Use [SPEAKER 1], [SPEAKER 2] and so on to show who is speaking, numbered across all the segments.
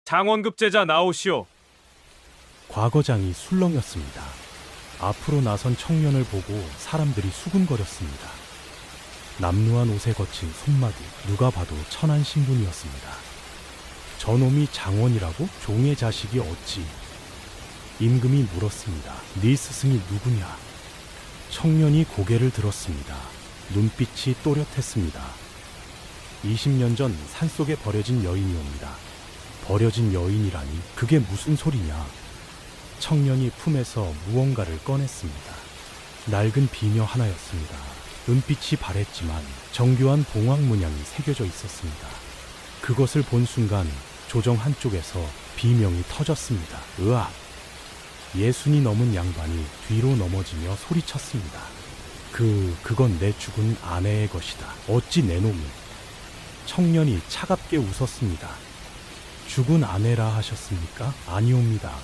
[SPEAKER 1] 장원급제자 나오시오.
[SPEAKER 2] 과거장이 술렁였습니다. 앞으로 나선 청년을 보고 사람들이 수군거렸습니다. 남루한 옷에 거친 손마디, 누가 봐도 천한 신분이었습니다. 저놈이 장원이라고? 종의 자식이 어찌? 임금이 물었습니다. 네 스승이 누구냐? 청년이 고개를 들었습니다. 눈빛이 또렷했습니다. 20년 전 산속에 버려진 여인이 옵니다. 버려진 여인이라니 그게 무슨 소리냐? 청년이 품에서 무언가를 꺼냈습니다. 낡은 비녀 하나였습니다. 은빛이 바랬지만 정교한 봉황 문양이 새겨져 있었습니다. 그것을 본 순간 조정 한쪽에서 비명이 터졌습니다. 으악! 예순이 넘은 양반이 뒤로 넘어지며 소리쳤습니다. 그건 내 죽은 아내의 것이다. 어찌 내 놈이? 청년이 차갑게 웃었습니다. 죽은 아내라 하셨습니까? 아니옵니다.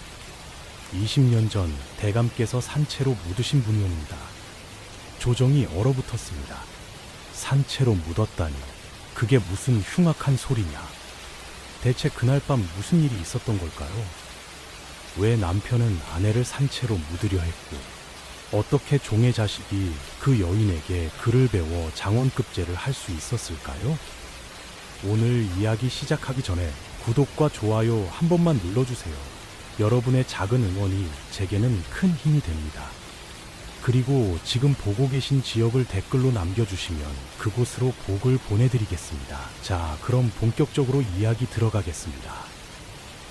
[SPEAKER 2] 20년 전 대감께서 산채로 묻으신 분이옵니다. 조정이 얼어붙었습니다. 산채로 묻었다니 그게 무슨 흉악한 소리냐? 대체 그날 밤 무슨 일이 있었던 걸까요? 왜 남편은 아내를 산채로 묻으려 했고 어떻게 종의 자식이 그 여인에게 글을 배워 장원급제를 할 수 있었을까요? 오늘 이야기 시작하기 전에 구독과 좋아요 한 번만 눌러주세요. 여러분의 작은 응원이 제게는 큰 힘이 됩니다. 그리고 지금 보고 계신 지역을 댓글로 남겨주시면 그곳으로 복을 보내드리겠습니다. 자, 그럼 본격적으로 이야기 들어가겠습니다.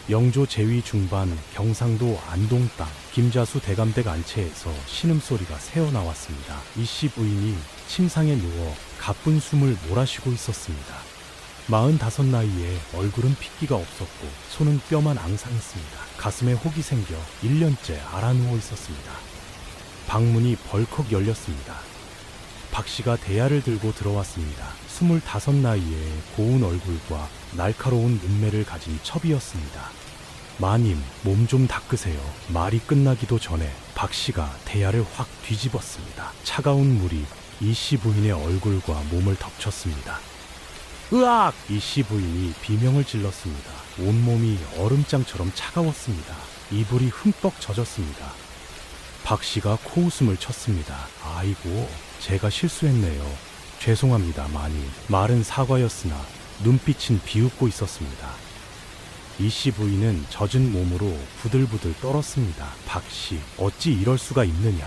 [SPEAKER 2] 영조 제위 중반 경상도 안동 땅 김자수 대감댁 안채에서 신음소리가 새어나왔습니다. 이씨 부인이 침상에 누워 가쁜 숨을 몰아쉬고 있었습니다. 45 나이에 얼굴은 핏기가 없었고 손은 뼈만 앙상했습니다. 가슴에 혹이 생겨 1년째 알아누워 있었습니다. 방문이 벌컥 열렸습니다. 박씨가 대야를 들고 들어왔습니다. 25 나이에 고운 얼굴과 날카로운 눈매를 가진 첩이었습니다. 마님, 몸 좀 닦으세요. 말이 끝나기도 전에 박씨가 대야를 확 뒤집었습니다. 차가운 물이 이씨 부인의 얼굴과 몸을 덮쳤습니다. 으악! 이씨 부인이 비명을 질렀습니다. 온몸이 얼음장처럼 차가웠습니다. 이불이 흠뻑 젖었습니다. 박씨가 코웃음을 쳤습니다. 아이고, 제가 실수했네요. 죄송합니다, 마님. 말은 사과였으나 눈빛은 비웃고 있었습니다. 이씨 부인은 젖은 몸으로 부들부들 떨었습니다. 박씨, 어찌 이럴 수가 있느냐?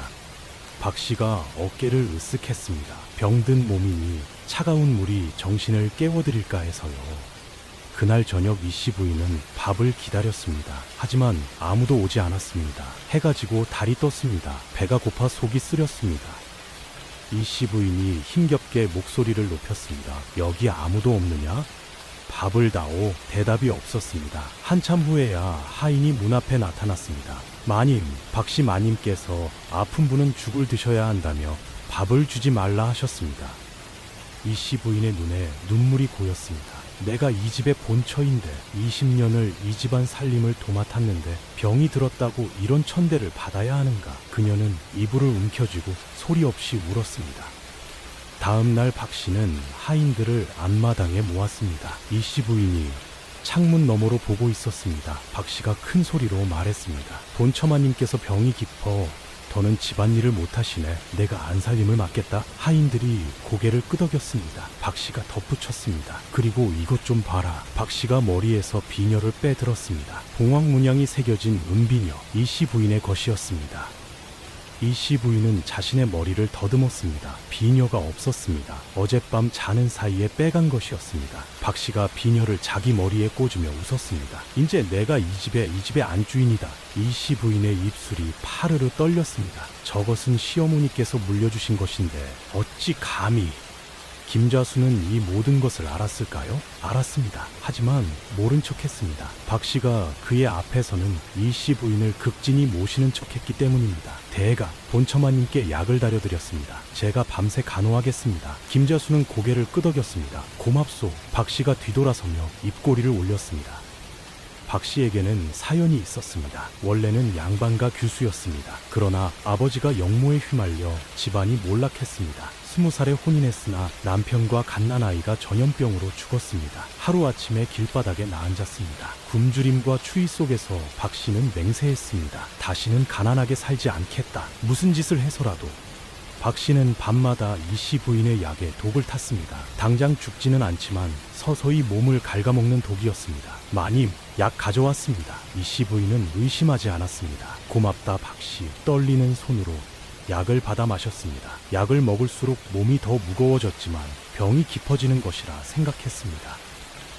[SPEAKER 2] 박씨가 어깨를 으쓱했습니다. 병든 몸이니 차가운 물이 정신을 깨워드릴까 해서요. 그날 저녁 이씨 부인은 밥을 기다렸습니다. 하지만 아무도 오지 않았습니다. 해가 지고 달이 떴습니다. 배가 고파 속이 쓰렸습니다. 이씨 부인이 힘겹게 목소리를 높였습니다. 여기 아무도 없느냐? 밥을 다오. 대답이 없었습니다. 한참 후에야 하인이 문 앞에 나타났습니다. 마님, 박씨 마님께서 아픈 분은 죽을 드셔야 한다며 밥을 주지 말라 하셨습니다. 이씨 부인의 눈에 눈물이 고였습니다. 내가 이 집의 본처인데 20년을 이 집안 살림을 도맡았는데 병이 들었다고 이런 천대를 받아야 하는가? 그녀는 이불을 움켜쥐고 소리 없이 울었습니다. 다음 날 박씨는 하인들을 앞마당에 모았습니다. 이씨 부인이 창문 너머로 보고 있었습니다. 박씨가 큰 소리로 말했습니다. 본처마님께서 병이 깊어 더는 집안일을 못하시네. 내가 안살림을 맡겠다. 하인들이 고개를 끄덕였습니다. 박씨가 덧붙였습니다. 그리고 이것 좀 봐라. 박씨가 머리에서 비녀를 빼들었습니다. 봉황 문양이 새겨진 은비녀, 이씨 부인의 것이었습니다. 이씨 부인은 자신의 머리를 더듬었습니다. 비녀가 없었습니다. 어젯밤 자는 사이에 빼간 것이었습니다. 박씨가 비녀를 자기 머리에 꽂으며 웃었습니다. 이제 내가 이 집의 안주인이다. 이씨 부인의 입술이 파르르 떨렸습니다. 저것은 시어머니께서 물려주신 것인데 어찌 감히. 김자수는 이 모든 것을 알았을까요? 알았습니다. 하지만 모른 척했습니다. 박씨가 그의 앞에서는 이씨 부인을 극진히 모시는 척했기 때문입니다. 대가, 본처마님께 약을 다려드렸습니다. 제가 밤새 간호하겠습니다. 김자수는 고개를 끄덕였습니다. 고맙소. 박씨가 뒤돌아서며 입꼬리를 올렸습니다. 박 씨에게는 사연이 있었습니다. 원래는 양반가 규수였습니다. 그러나 아버지가 역모에 휘말려 집안이 몰락했습니다. 20살에 혼인했으나 남편과 갓난아이가 전염병으로 죽었습니다. 하루아침에 길바닥에 나앉았습니다. 굶주림과 추위 속에서 박 씨는 맹세했습니다. 다시는 가난하게 살지 않겠다. 무슨 짓을 해서라도. 박 씨는 밤마다 이 씨 부인의 약에 독을 탔습니다. 당장 죽지는 않지만 서서히 몸을 갉아먹는 독이었습니다. 마님, 약 가져왔습니다. 이 씨 부인은 의심하지 않았습니다. 고맙다 박 씨. 떨리는 손으로 약을 받아 마셨습니다. 약을 먹을수록 몸이 더 무거워졌지만 병이 깊어지는 것이라 생각했습니다.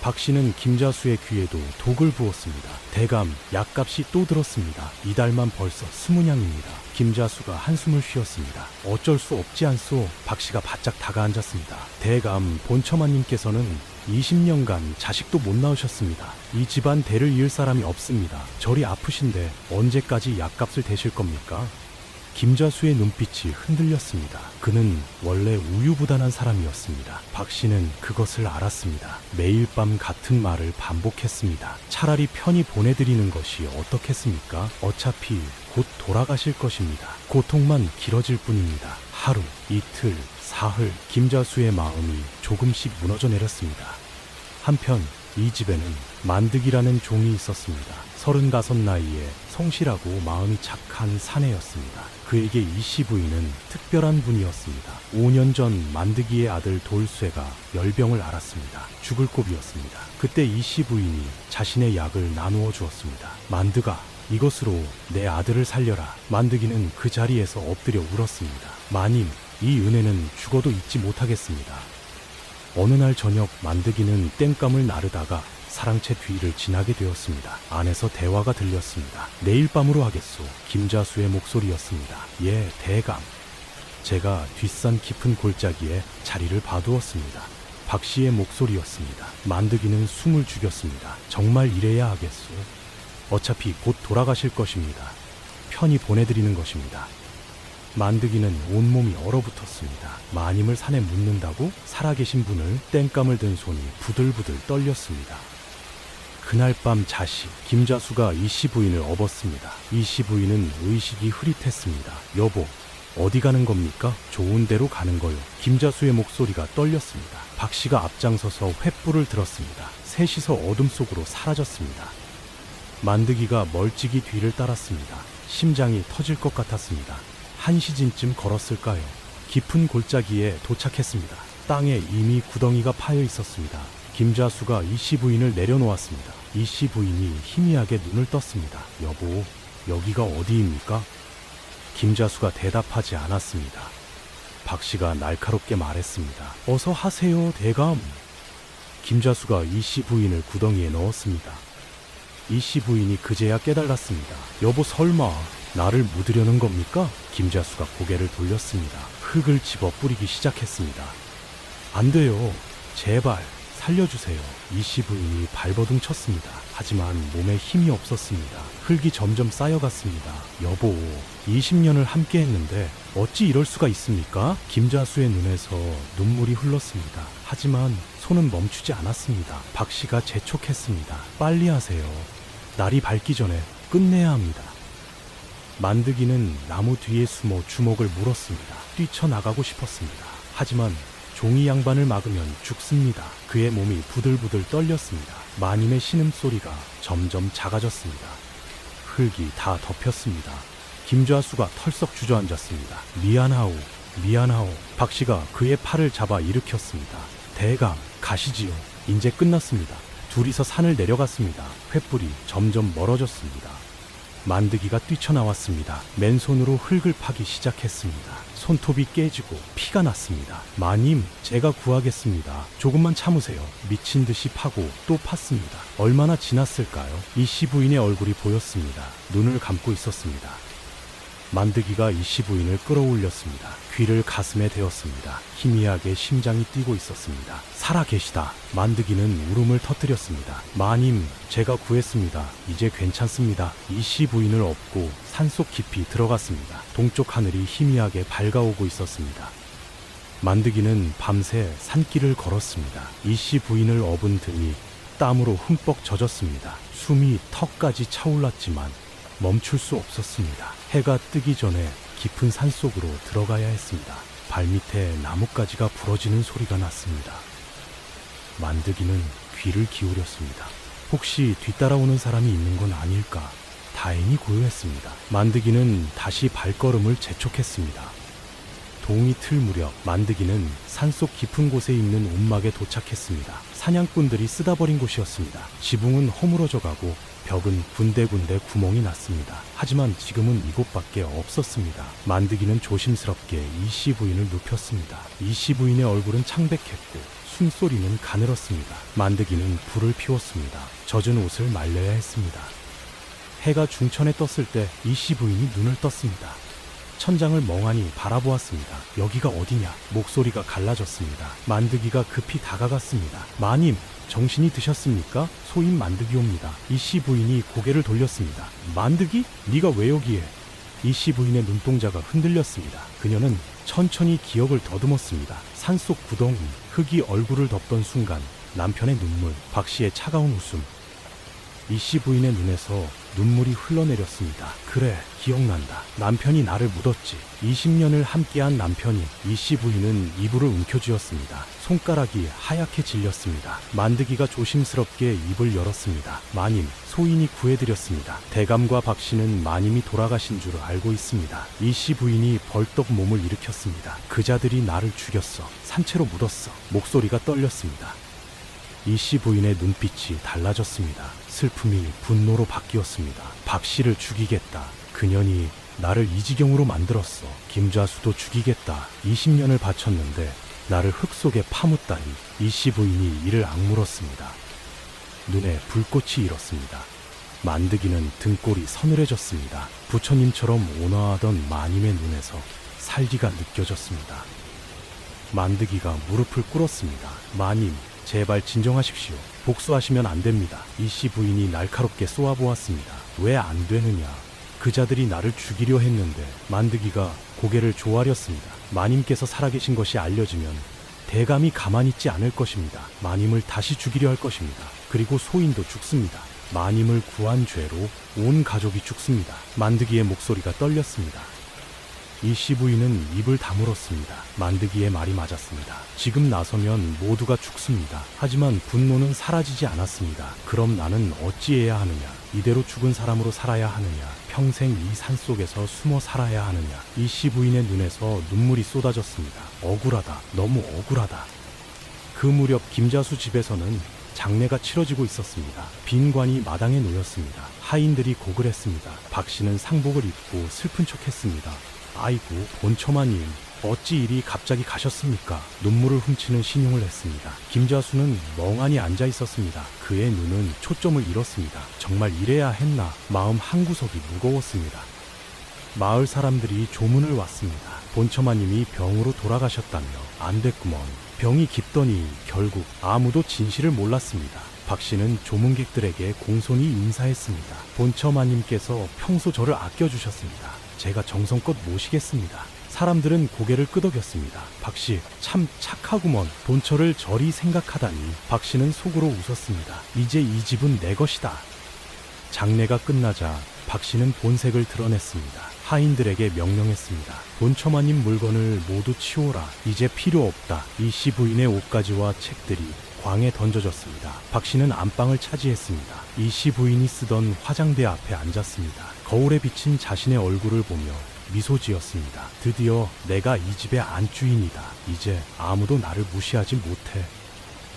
[SPEAKER 2] 박 씨는 김자수의 귀에도 독을 부었습니다. 대감, 약값이 또 들었습니다. 이달만 벌써 20냥입니다. 김자수가 한숨을 쉬었습니다. 어쩔 수 없지 않소. 박 씨가 바짝 다가앉았습니다. 대감, 본처마님께서는 20년간 자식도 못 낳으셨습니다. 이 집안 대를 이을 사람이 없습니다. 저리 아프신데 언제까지 약값을 대실 겁니까? 김자수의 눈빛이 흔들렸습니다. 그는 원래 우유부단한 사람이었습니다. 박 씨는 그것을 알았습니다. 매일 밤 같은 말을 반복했습니다. 차라리 편히 보내드리는 것이 어떻겠습니까? 어차피 곧 돌아가실 것입니다. 고통만 길어질 뿐입니다. 하루, 이틀, 사흘, 김자수의 마음이 조금씩 무너져 내렸습니다. 한편 이 집에는 만득이라는 종이 있었습니다. 35 나이에 성실하고 마음이 착한 사내였습니다. 그에게 이 씨 부인은 특별한 분이었습니다. 5년 전 만득이의 아들 돌쇠가 열병을 앓았습니다. 죽을 고비였습니다. 그때 이 씨 부인이 자신의 약을 나누어 주었습니다. 만득아, 이것으로 내 아들을 살려라. 만득이는 그 자리에서 엎드려 울었습니다. 마님, 이 은혜는 죽어도 잊지 못하겠습니다. 어느 날 저녁 만득이는 땡감을 나르다가 사랑채 뒤를 지나게 되었습니다. 안에서 대화가 들렸습니다. 내일 밤으로 하겠소. 김자수의 목소리였습니다. 예, 대감. 제가 뒷산 깊은 골짜기에 자리를 봐두었습니다. 박 씨의 목소리였습니다. 만득이는 숨을 죽였습니다. 정말 이래야 하겠소. 어차피 곧 돌아가실 것입니다. 편히 보내드리는 것입니다. 만득이는 온몸이 얼어붙었습니다. 마님을 산에 묻는다고? 살아계신 분을 땡감을 든 손이 부들부들 떨렸습니다. 그날 밤 자식 김자수가 이 씨 부인을 업었습니다. 이 씨 부인은 의식이 흐릿했습니다. 여보, 어디 가는 겁니까? 좋은 데로 가는 거요. 김자수의 목소리가 떨렸습니다. 박 씨가 앞장서서 횃불을 들었습니다. 셋이서 어둠 속으로 사라졌습니다. 만득이가 멀찍이 뒤를 따랐습니다. 심장이 터질 것 같았습니다. 1시쯤 걸었을까요? 깊은 골짜기에 도착했습니다. 땅에 이미 구덩이가 파여 있었습니다. 김자수가 이 씨 부인을 내려놓았습니다. 이 씨 부인이 희미하게 눈을 떴습니다. 여보, 여기가 어디입니까? 김자수가 대답하지 않았습니다. 박 씨가 날카롭게 말했습니다. 어서 하세요, 대감. 김자수가 이 씨 부인을 구덩이에 넣었습니다. 이 씨 부인이 그제야 깨달았습니다. 여보, 설마 나를 묻으려는 겁니까? 김자수가 고개를 돌렸습니다. 흙을 집어 뿌리기 시작했습니다. 안 돼요. 제발 살려주세요. 이 씨 부인이 발버둥 쳤습니다. 하지만 몸에 힘이 없었습니다. 흙이 점점 쌓여갔습니다. 여보, 20년을 함께 했는데 어찌 이럴 수가 있습니까? 김자수의 눈에서 눈물이 흘렀습니다. 하지만 손은 멈추지 않았습니다. 박 씨가 재촉했습니다. 빨리 하세요. 날이 밝기 전에 끝내야 합니다. 만득이는 나무 뒤에 숨어 주먹을 물었습니다. 뛰쳐나가고 싶었습니다. 하지만 종이 양반을 막으면 죽습니다. 그의 몸이 부들부들 떨렸습니다. 마님의 신음소리가 점점 작아졌습니다. 흙이 다 덮였습니다. 김자수가 털썩 주저앉았습니다. 미안하오, 미안하오. 박 씨가 그의 팔을 잡아 일으켰습니다. 대감, 가시지요. 이제 끝났습니다. 둘이서 산을 내려갔습니다. 횃불이 점점 멀어졌습니다. 만득이가 뛰쳐나왔습니다. 맨손으로 흙을 파기 시작했습니다. 손톱이 깨지고 피가 났습니다. 마님, 제가 구하겠습니다. 조금만 참으세요. 미친 듯이 파고 또 팠습니다. 얼마나 지났을까요? 이 씨 부인의 얼굴이 보였습니다. 눈을 감고 있었습니다. 만득이가 이 씨 부인을 끌어올렸습니다. 귀를 가슴에 대었습니다. 희미하게 심장이 뛰고 있었습니다. 살아계시다. 만득이는 울음을 터뜨렸습니다. 마님, 제가 구했습니다. 이제 괜찮습니다. 이 씨 부인을 업고 산속 깊이 들어갔습니다. 동쪽 하늘이 희미하게 밝아오고 있었습니다. 만득이는 밤새 산길을 걸었습니다. 이 씨 부인을 업은 등이 땀으로 흠뻑 젖었습니다. 숨이 턱까지 차올랐지만 멈출 수 없었습니다. 해가 뜨기 전에 깊은 산속으로 들어가야 했습니다. 발밑에 나뭇가지가 부러지는 소리가 났습니다. 만드기는 귀를 기울였습니다. 혹시 뒤따라오는 사람이 있는 건 아닐까? 다행히 고요했습니다. 만드기는 다시 발걸음을 재촉했습니다. 동이 틀 무렵 만드기는 산속 깊은 곳에 있는 움막에 도착했습니다. 사냥꾼들이 쓰다버린 곳이었습니다. 지붕은 허물어져 가고 벽은 군데군데 구멍이 났습니다. 하지만 지금은 이곳밖에 없었습니다. 만드기는 조심스럽게 이씨 부인을 눕혔습니다. 이씨 부인의 얼굴은 창백했고 숨소리는 가늘었습니다. 만드기는 불을 피웠습니다. 젖은 옷을 말려야 했습니다. 해가 중천에 떴을 때 이씨 부인이 눈을 떴습니다. 천장을 멍하니 바라보았습니다. 여기가 어디냐? 목소리가 갈라졌습니다. 만드기가 급히 다가갔습니다. 마님, 정신이 드셨습니까? 소인 만드기옵니다. 이씨 부인이 고개를 돌렸습니다. 만드기? 네가 왜 여기에? 이씨 부인의 눈동자가 흔들렸습니다. 그녀는 천천히 기억을 더듬었습니다. 산속 구덩이, 흙이 얼굴을 덮던 순간 남편의 눈물, 박씨의 차가운 웃음. 이씨 부인의 눈에서 눈물이 흘러내렸습니다. 그래, 기억난다. 남편이 나를 묻었지. 20년을 함께한 남편이. 이씨 부인은 이불을 움켜쥐었습니다. 손가락이 하얗게 질렸습니다. 만드기가 조심스럽게 입을 열었습니다. 마님, 소인이 구해드렸습니다. 대감과 박씨는 마님이 돌아가신 줄 알고 있습니다. 이씨 부인이 벌떡 몸을 일으켰습니다. 그자들이 나를 죽였어. 산채로 묻었어. 목소리가 떨렸습니다. 이씨 부인의 눈빛이 달라졌습니다. 슬픔이 분노로 바뀌었습니다. 박씨를 죽이겠다. 그년이 나를 이 지경으로 만들었어. 김좌수도 죽이겠다. 20년을 바쳤는데 나를 흙 속에 파묻다니. 이씨 부인이 이를 악물었습니다. 눈에 불꽃이 일었습니다. 만드기는 등골이 서늘해졌습니다. 부처님처럼 온화하던 마님의 눈에서 살기가 느껴졌습니다. 만드기가 무릎을 꿇었습니다. 마님, 제발 진정하십시오. 복수하시면 안 됩니다. 이씨 부인이 날카롭게 쏘아보았습니다. 왜 안 되느냐? 그자들이 나를 죽이려 했는데. 만드기가 고개를 조아렸습니다. 마님께서 살아계신 것이 알려지면 대감이 가만히 있지 않을 것입니다. 마님을 다시 죽이려 할 것입니다. 그리고 소인도 죽습니다. 마님을 구한 죄로 온 가족이 죽습니다. 만드기의 목소리가 떨렸습니다. 이씨 부인은 입을 다물었습니다. 만드기의 말이 맞았습니다. 지금 나서면 모두가 죽습니다. 하지만 분노는 사라지지 않았습니다. 그럼 나는 어찌해야 하느냐? 이대로 죽은 사람으로 살아야 하느냐? 평생 이 산속에서 숨어 살아야 하느냐? 이씨 부인의 눈에서 눈물이 쏟아졌습니다. 억울하다. 너무 억울하다. 그 무렵 김자수 집에서는 장례가 치러지고 있었습니다. 빈 관이 마당에 놓였습니다. 하인들이 곡을 했습니다. 박씨는 상복을 입고 슬픈 척했습니다. 아이고, 본처마님, 어찌 이리 갑자기 가셨습니까? 눈물을 훔치는 신용을 했습니다. 김자수는 멍하니 앉아 있었습니다. 그의 눈은 초점을 잃었습니다. 정말 이래야 했나? 마음 한구석이 무거웠습니다. 마을 사람들이 조문을 왔습니다. 본처마님이 병으로 돌아가셨다며. 안 됐구먼. 병이 깊더니 결국 아무도 진실을 몰랐습니다. 박씨는 조문객들에게 공손히 인사했습니다. 본처마님께서 평소 저를 아껴주셨습니다. 제가 정성껏 모시겠습니다. 사람들은 고개를 끄덕였습니다. 박씨, 참 착하구먼. 본처를 저리 생각하다니. 박씨는 속으로 웃었습니다. 이제 이 집은 내 것이다. 장례가 끝나자 박씨는 본색을 드러냈습니다. 하인들에게 명령했습니다. 본처마님 물건을 모두 치워라. 이제 필요 없다. 이씨 부인의 옷가지와 책들이 광에 던져졌습니다. 박씨는 안방을 차지했습니다. 이씨 부인이 쓰던 화장대 앞에 앉았습니다. 거울에 비친 자신의 얼굴을 보며 미소 지었습니다. 드디어 내가 이 집의 안주인이다. 이제 아무도 나를 무시하지 못해.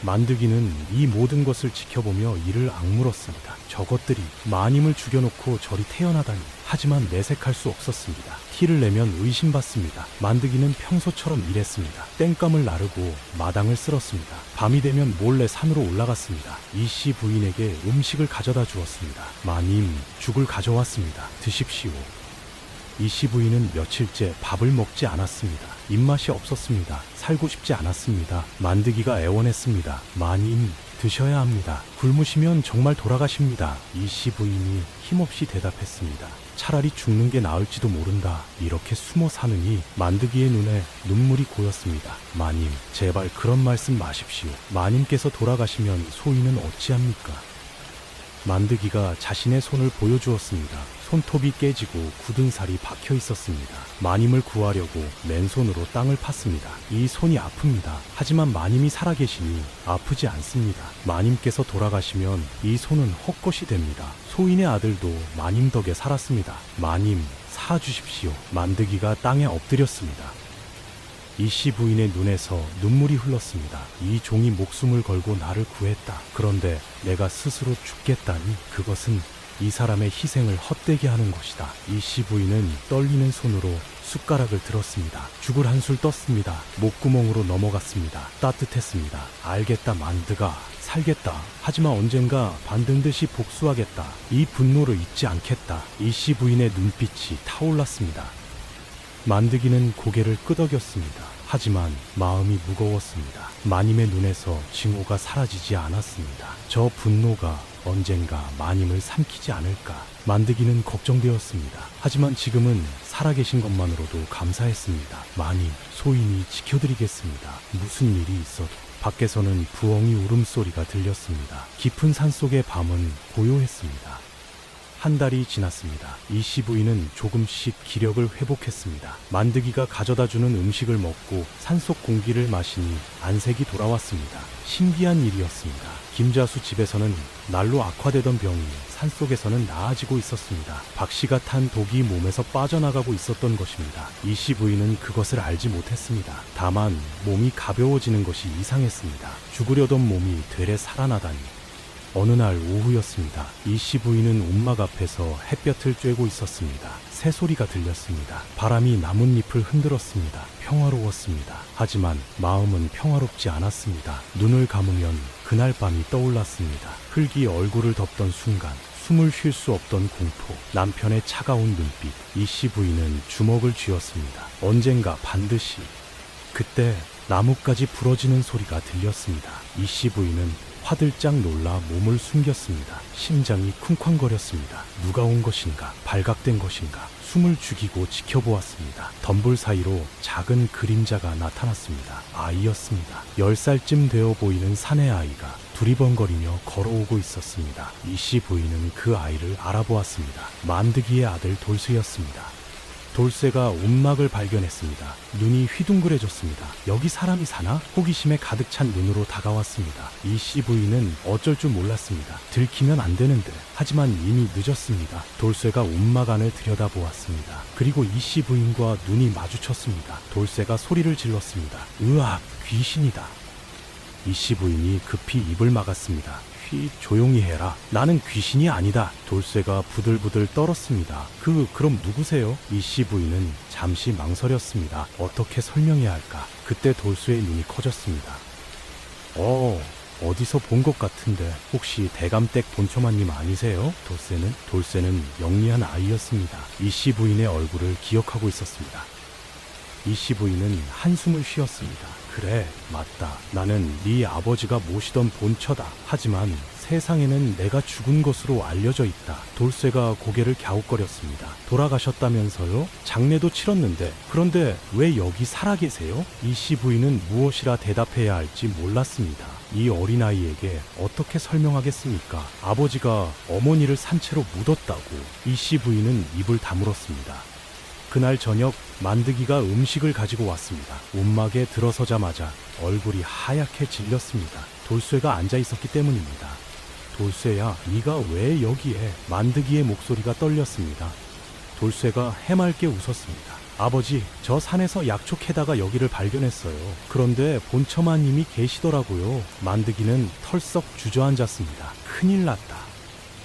[SPEAKER 2] 만드기는 이 모든 것을 지켜보며 이를 악물었습니다. 저것들이 마님을 죽여놓고 저리 태어나다니. 하지만 내색할 수 없었습니다. 티를 내면 의심받습니다. 만드기는 평소처럼 일했습니다. 땡감을 나르고 마당을 쓸었습니다. 밤이 되면 몰래 산으로 올라갔습니다. 이씨 부인에게 음식을 가져다 주었습니다. 마님, 죽을 가져왔습니다. 드십시오. 이씨 부인은 며칠째 밥을 먹지 않았습니다. 입맛이 없었습니다. 살고 싶지 않았습니다. 만드기가 애원했습니다. 마님, 드셔야 합니다. 굶으시면 정말 돌아가십니다. 이씨 부인이 힘없이 대답했습니다. 차라리 죽는 게 나을지도 모른다. 이렇게 숨어 사느니. 만드기의 눈에 눈물이 고였습니다. 마님, 제발 그런 말씀 마십시오. 마님께서 돌아가시면 소인은 어찌합니까? 만드기가 자신의 손을 보여주었습니다. 손톱이 깨지고 굳은 살이 박혀 있었습니다. 마님을 구하려고 맨손으로 땅을 팠습니다. 이 손이 아픕니다. 하지만 마님이 살아계시니 아프지 않습니다. 마님께서 돌아가시면 이 손은 헛것이 됩니다. 소인의 아들도 마님 덕에 살았습니다. 마님, 사주십시오. 만드기가 땅에 엎드렸습니다. 이씨 부인의 눈에서 눈물이 흘렀습니다. 이 종이 목숨을 걸고 나를 구했다. 그런데 내가 스스로 죽겠다니 그것은 이 사람의 희생을 헛되게 하는 것이다. 이씨 부인은 떨리는 손으로 숟가락을 들었습니다. 죽을 한술 떴습니다. 목구멍으로 넘어갔습니다. 따뜻했습니다. 알겠다, 만드가. 살겠다. 하지만 언젠가 반드시 복수하겠다. 이 분노를 잊지 않겠다. 이씨 부인의 눈빛이 타올랐습니다. 만드기는 고개를 끄덕였습니다. 하지만 마음이 무거웠습니다. 마님의 눈에서 징후가 사라지지 않았습니다. 저 분노가 언젠가 마님을 삼키지 않을까. 만드기는 걱정되었습니다. 하지만 지금은 살아계신 것만으로도 감사했습니다. 마님, 소인이 지켜드리겠습니다. 무슨 일이 있어도. 밖에서는 부엉이 울음소리가 들렸습니다. 깊은 산속의 밤은 고요했습니다. 한 달이 지났습니다. 이씨 부인은 조금씩 기력을 회복했습니다. 만드기가 가져다주는 음식을 먹고 산속 공기를 마시니 안색이 돌아왔습니다. 신기한 일이었습니다. 김자수 집에서는 날로 악화되던 병이 산속에서는 나아지고 있었습니다. 박씨가 탄 독이 몸에서 빠져나가고 있었던 것입니다. 이씨 부인은 그것을 알지 못했습니다. 다만 몸이 가벼워지는 것이 이상했습니다. 죽으려던 몸이 되레 살아나다니. 어느 날 오후였습니다. 이씨 부인은 움막 앞에서 햇볕을 쬐고 있었습니다. 새소리가 들렸습니다. 바람이 나뭇잎을 흔들었습니다. 평화로웠습니다. 하지만 마음은 평화롭지 않았습니다. 눈을 감으면 그날 밤이 떠올랐습니다. 흙이 얼굴을 덮던 순간, 숨을 쉴 수 없던 공포, 남편의 차가운 눈빛. 이씨 부인은 주먹을 쥐었습니다. 언젠가 반드시. 그때 나뭇가지 부러지는 소리가 들렸습니다. 이씨 부인은 화들짝 놀라 몸을 숨겼습니다. 심장이 쿵쾅거렸습니다. 누가 온 것인가? 발각된 것인가? 숨을 죽이고 지켜보았습니다. 덤불 사이로 작은 그림자가 나타났습니다. 아이였습니다. 10살쯤 되어 보이는 사내 아이가 두리번거리며 걸어오고 있었습니다. 이씨 부인은 그 아이를 알아보았습니다. 만드기의 아들 돌쇠였습니다. 돌쇠가 움막을 발견했습니다. 눈이 휘둥그레졌습니다. 여기 사람이 사나? 호기심에 가득 찬 눈으로 다가왔습니다. 이씨 부인은 어쩔 줄 몰랐습니다. 들키면 안 되는데. 하지만 이미 늦었습니다. 돌쇠가 움막 안을 들여다보았습니다. 그리고 이씨 부인과 눈이 마주쳤습니다. 돌쇠가 소리를 질렀습니다. 으악, 귀신이다. 이씨 부인이 급히 입을 막았습니다. 조용히 해라. 나는 귀신이 아니다. 돌쇠가 부들부들 떨었습니다. 그럼 누구세요? 이씨 부인은 잠시 망설였습니다. 어떻게 설명해야 할까? 그때 돌쇠의 눈이 커졌습니다. 어디서 본 것 같은데 혹시 대감댁 본처마님 아니세요? 돌쇠는 영리한 아이였습니다. 이씨 부인의 얼굴을 기억하고 있었습니다. 이씨 부인은 한숨을 쉬었습니다. 그래, 맞다. 나는 네 아버지가 모시던 본처다. 하지만 세상에는 내가 죽은 것으로 알려져 있다. 돌쇠가 고개를 갸웃거렸습니다. 돌아가셨다면서요? 장례도 치렀는데. 그런데 왜 여기 살아계세요? 이씨 부인은 무엇이라 대답해야 할지 몰랐습니다. 이 어린아이에게 어떻게 설명하겠습니까? 아버지가 어머니를 산채로 묻었다고. 이씨 부인은 입을 다물었습니다. 그날 저녁 만드기가 음식을 가지고 왔습니다. 움막에 들어서자마자 얼굴이 하얗게 질렸습니다. 돌쇠가 앉아 있었기 때문입니다. 돌쇠야, 네가 왜 여기에? 만드기의 목소리가 떨렸습니다. 돌쇠가 해맑게 웃었습니다. 아버지, 저 산에서 약초 캐다가 여기를 발견했어요. 그런데 본처마님이 계시더라고요. 만드기는 털썩 주저앉았습니다. 큰일 났다.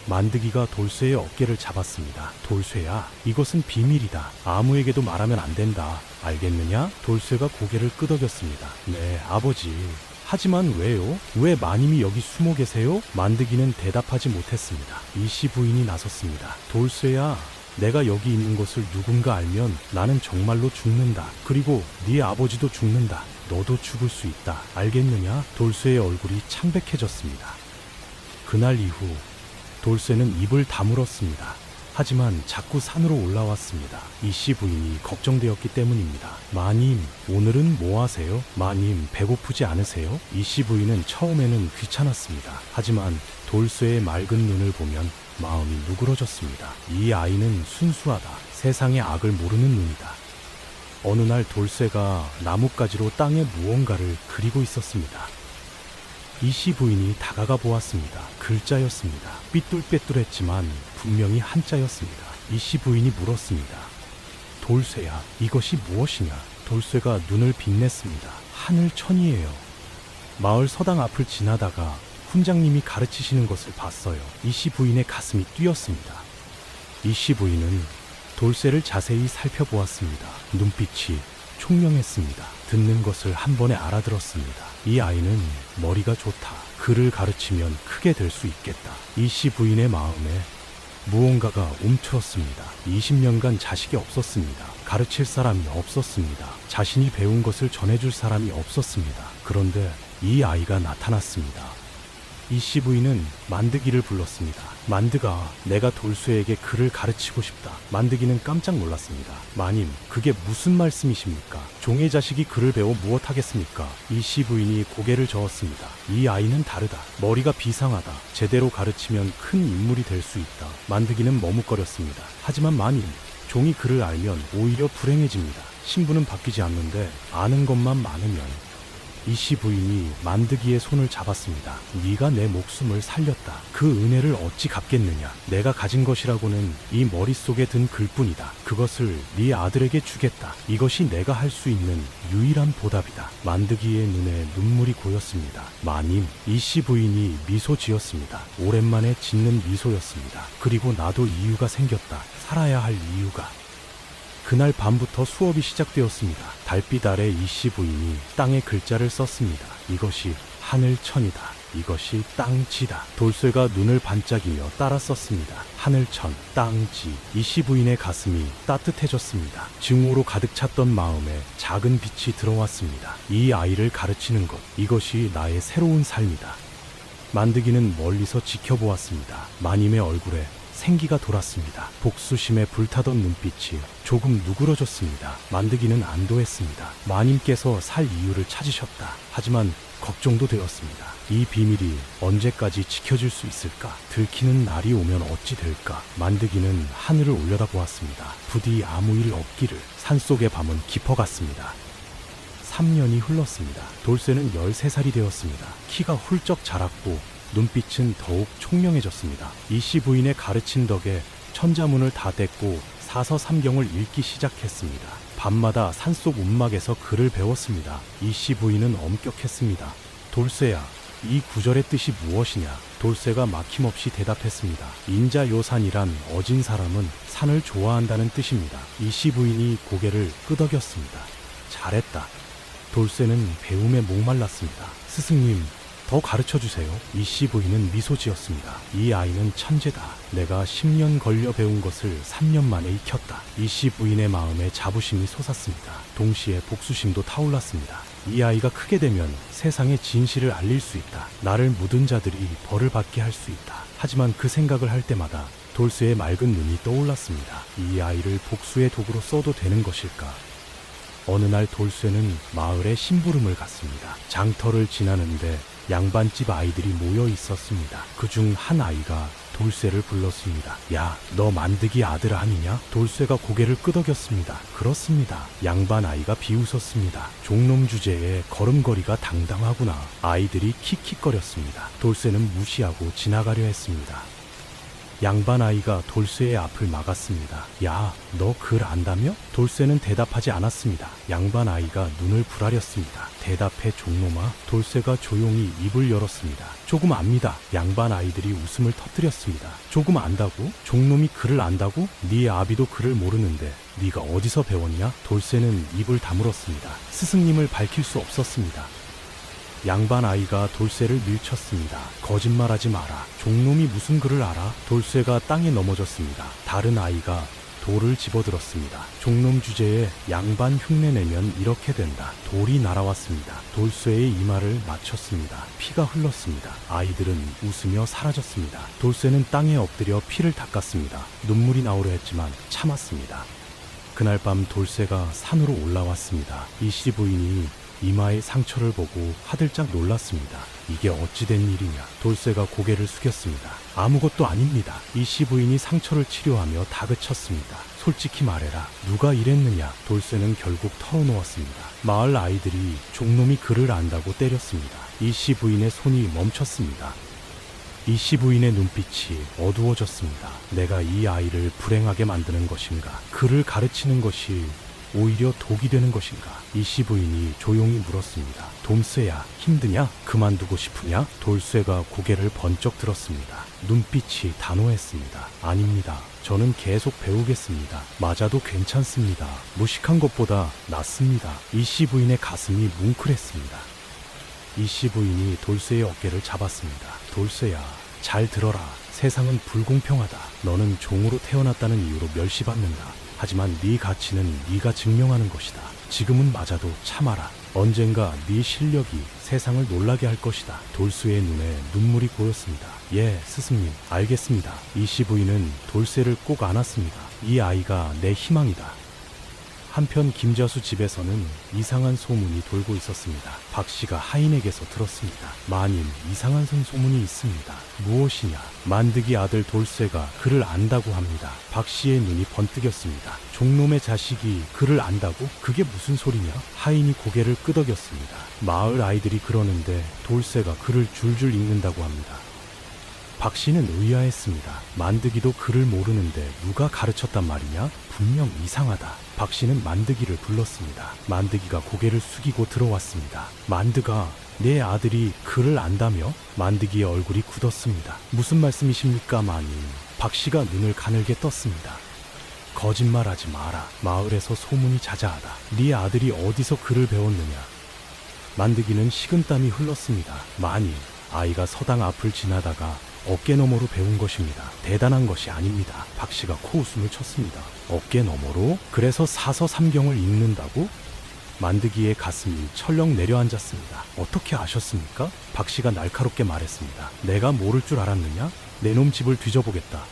[SPEAKER 2] 만드기가 돌쇠의 어깨를 잡았습니다. 돌쇠야, 이것은 비밀이다. 아무에게도 말하면 안 된다. 알겠느냐? 돌쇠가 고개를 끄덕였습니다. 네, 아버지. 하지만 왜요? 왜 마님이 여기 숨어 계세요? 만드기는 대답하지 못했습니다. 이씨 부인이 나섰습니다. 돌쇠야, 내가 여기 있는 것을 누군가 알면 나는 정말로 죽는다. 그리고 네 아버지도 죽는다. 너도 죽을 수 있다. 알겠느냐? 돌쇠의 얼굴이 창백해졌습니다. 그날 이후 돌쇠는 입을 다물었습니다. 하지만 자꾸 산으로 올라왔습니다. 이씨 부인이 걱정되었기 때문입니다. 마님, 오늘은 뭐 하세요? 마님, 배고프지 않으세요? 이씨 부인은 처음에는 귀찮았습니다. 하지만 돌쇠의 맑은 눈을 보면 마음이 누그러졌습니다. 이 아이는 순수하다. 세상의 악을 모르는 눈이다. 어느 날 돌쇠가 나뭇가지로 땅에 무언가를 그리고 있었습니다. 이씨 부인이 다가가 보았습니다. 글자였습니다. 삐뚤빼뚤했지만 분명히 한자였습니다. 이씨 부인이 물었습니다. 돌쇠야, 이것이 무엇이냐? 돌쇠가 눈을 빛냈습니다. 하늘천이에요. 마을 서당 앞을 지나다가 훈장님이 가르치시는 것을 봤어요. 이씨 부인의 가슴이 뛰었습니다. 이씨 부인은 돌쇠를 자세히 살펴보았습니다. 눈빛이 총명했습니다. 듣는 것을 한 번에 알아들었습니다. 이 아이는 머리가 좋다. 그를 가르치면 크게 될 수 있겠다. 이씨 부인의 마음에 무언가가 움츠렀습니다. 20년간 자식이 없었습니다. 가르칠 사람이 없었습니다. 자신이 배운 것을 전해줄 사람이 없었습니다. 그런데 이 아이가 나타났습니다. 이씨 부인은 만드기를 불렀습니다. 만드가, 내가 돌쇠에게 글을 가르치고 싶다. 만드기는 깜짝 놀랐습니다. 마님, 그게 무슨 말씀이십니까? 종의 자식이 글을 배워 무엇하겠습니까? 이씨 부인이 고개를 저었습니다. 이 아이는 다르다. 머리가 비상하다. 제대로 가르치면 큰 인물이 될 수 있다. 만드기는 머뭇거렸습니다. 하지만 마님, 종이 글을 알면 오히려 불행해집니다. 신분은 바뀌지 않는데 아는 것만 많으면. 이씨 부인이 만드기의 손을 잡았습니다. 네가 내 목숨을 살렸다. 그 은혜를 어찌 갚겠느냐. 내가 가진 것이라고는 이 머릿속에 든 글뿐이다. 그것을 네 아들에게 주겠다. 이것이 내가 할 수 있는 유일한 보답이다. 만드기의 눈에 눈물이 고였습니다. 마님, 이씨 부인이 미소 지었습니다. 오랜만에 짓는 미소였습니다. 그리고 나도 이유가 생겼다. 살아야 할 이유가. 그날 밤부터 수업이 시작되었습니다. 달빛 아래 이씨 부인이 땅에 글자를 썼습니다. 이것이 하늘천이다. 이것이 땅지다. 돌쇠가 눈을 반짝이며 따라 썼습니다. 하늘천, 땅지. 이씨 부인의 가슴이 따뜻해졌습니다. 증오로 가득 찼던 마음에 작은 빛이 들어왔습니다. 이 아이를 가르치는 것, 이것이 나의 새로운 삶이다. 만드기는 멀리서 지켜보았습니다. 마님의 얼굴에 생기가 돌았습니다. 복수심에 불타던 눈빛이 조금 누그러졌습니다. 만드기는 안도했습니다. 마님께서 살 이유를 찾으셨다. 하지만 걱정도 되었습니다. 이 비밀이 언제까지 지켜질 수 있을까? 들키는 날이 오면 어찌 될까? 만드기는 하늘을 올려다보았습니다. 부디 아무 일 없기를. 산속의 밤은 깊어갔습니다. 3년이 흘렀습니다. 돌쇠는 13살이 되었습니다. 키가 훌쩍 자랐고 눈빛은 더욱 총명해졌습니다. 이씨 부인의 가르침 덕에 천자문을 다 뗐고 사서삼경을 읽기 시작했습니다. 밤마다 산속 움막에서 글을 배웠습니다. 이씨 부인은 엄격했습니다. 돌쇠야, 이 구절의 뜻이 무엇이냐? 돌쇠가 막힘없이 대답했습니다. 인자요산이란 어진 사람은 산을 좋아한다는 뜻입니다. 이씨 부인이 고개를 끄덕였습니다. 잘했다. 돌쇠는 배움에 목말랐습니다. 스승님, 더 가르쳐주세요. 이씨 부인은 미소 지었습니다. 이 아이는 천재다. 내가 10년 걸려 배운 것을 3년 만에 익혔다. 이씨 부인의 마음에 자부심이 솟았습니다. 동시에 복수심도 타올랐습니다. 이 아이가 크게 되면 세상에 진실을 알릴 수 있다. 나를 묻은 자들이 벌을 받게 할 수 있다. 하지만 그 생각을 할 때마다 돌쇠의 맑은 눈이 떠올랐습니다. 이 아이를 복수의 도구로 써도 되는 것일까? 어느 날 돌쇠는 마을에 심부름을 갔습니다. 장터를 지나는데 양반집 아이들이 모여 있었습니다. 그중 한 아이가 돌쇠를 불렀습니다. 야, 너 만드기 아들 아니냐? 돌쇠가 고개를 끄덕였습니다. 그렇습니다. 양반 아이가 비웃었습니다. 종놈 주제에 걸음걸이가 당당하구나. 아이들이 킥킥거렸습니다. 돌쇠는 무시하고 지나가려 했습니다. 양반 아이가 돌쇠의 앞을 막았습니다. 야, 너 글 안다며? 돌쇠는 대답하지 않았습니다. 양반 아이가 눈을 부라렸습니다. 대답해 종놈아. 돌쇠가 조용히 입을 열었습니다. 조금 압니다. 양반 아이들이 웃음을 터뜨렸습니다. 조금 안다고? 종놈이 글을 안다고? 네 아비도 글을 모르는데 네가 어디서 배웠냐? 돌쇠는 입을 다물었습니다. 스승님을 밝힐 수 없었습니다. 양반 아이가 돌쇠를 밀쳤습니다. 거짓말하지 마라. 종놈이 무슨 글을 알아? 돌쇠가 땅에 넘어졌습니다. 다른 아이가 돌을 집어들었습니다. 종놈 주제에 양반 흉내내면 이렇게 된다. 돌이 날아왔습니다. 돌쇠의 이마를 맞췄습니다. 피가 흘렀습니다. 아이들은 웃으며 사라졌습니다. 돌쇠는 땅에 엎드려 피를 닦았습니다. 눈물이 나오려 했지만 참았습니다. 그날 밤 돌쇠가 산으로 올라왔습니다. 이씨 부인이 이마의 상처를 보고 화들짝 놀랐습니다. 이게 어찌된 일이냐. 돌쇠가 고개를 숙였습니다. 아무것도 아닙니다. 이씨 부인이 상처를 치료하며 다그쳤습니다. 솔직히 말해라. 누가 이랬느냐. 돌쇠는 결국 털어놓았습니다. 마을 아이들이 종놈이 그를 안다고 때렸습니다. 이씨 부인의 손이 멈췄습니다. 이씨 부인의 눈빛이 어두워졌습니다. 내가 이 아이를 불행하게 만드는 것인가? 그를 가르치는 것이 오히려 독이 되는 것인가? 이씨 부인이 조용히 물었습니다. 돔쇠야, 힘드냐? 그만두고 싶으냐? 돌쇠가 고개를 번쩍 들었습니다. 눈빛이 단호했습니다. 아닙니다. 저는 계속 배우겠습니다. 맞아도 괜찮습니다. 무식한 것보다 낫습니다. 이씨 부인의 가슴이 뭉클했습니다. 이씨 부인이 돌쇠의 어깨를 잡았습니다. 돌쇠야, 잘 들어라. 세상은 불공평하다. 너는 종으로 태어났다는 이유로 멸시받는다. 하지만 네 가치는 네가 증명하는 것이다. 지금은 맞아도 참아라. 언젠가 네 실력이 세상을 놀라게 할 것이다. 돌쇠의 눈에 눈물이 고였습니다. 예, 스승님, 알겠습니다. 이씨 부인은 돌쇠를 꼭 안았습니다. 이 아이가 내 희망이다. 한편 김자수 집에서는 이상한 소문이 돌고 있었습니다. 박 씨가 하인에게서 들었습니다. 마님, 이상한 소문이 있습니다. 무엇이냐? 만드기 아들 돌쇠가 그를 안다고 합니다. 박 씨의 눈이 번뜩였습니다. 종놈의 자식이 그를 안다고? 그게 무슨 소리냐? 하인이 고개를 끄덕였습니다. 마을 아이들이 그러는데 돌쇠가 그를 줄줄 읽는다고 합니다. 박 씨는 의아했습니다. 만드기도 글을 모르는데 누가 가르쳤단 말이냐? 분명 이상하다. 박 씨는 만드기를 불렀습니다. 만드기가 고개를 숙이고 들어왔습니다. 만드가 내 아들이 글을 안다며? 만드기의 얼굴이 굳었습니다. 무슨 말씀이십니까, 마님? 박 씨가 눈을 가늘게 떴습니다. 거짓말하지 마라. 마을에서 소문이 자자하다. 네 아들이 어디서 글을 배웠느냐? 만드기는 식은땀이 흘렀습니다. 마님, 아이가 서당 앞을 지나다가 어깨너머로 배운 것입니다. 대단한 것이 아닙니다. 박 씨가 코웃음을 쳤습니다. 어깨너머로? 그래서 사서 삼경을 읽는다고? 만드기의 가슴이 철렁 내려앉았습니다. 어떻게 아셨습니까? 박 씨가 날카롭게 말했습니다. 내가 모를 줄 알았느냐? 내 놈 집을 뒤져보겠다.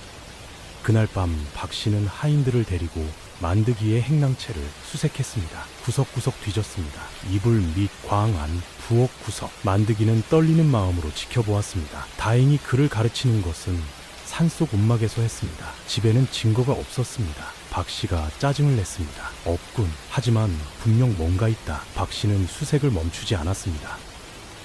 [SPEAKER 2] 그날 밤 박 씨는 하인들을 데리고 만드기의 행랑채를 수색했습니다. 구석구석 뒤졌습니다. 이불 및 광 안, 부엌 구석. 만드기는 떨리는 마음으로 지켜보았습니다. 다행히 그를 가르치는 것은 산속 움막에서 했습니다. 집에는 증거가 없었습니다. 박 씨가 짜증을 냈습니다. 없군. 하지만 분명 뭔가 있다. 박 씨는 수색을 멈추지 않았습니다.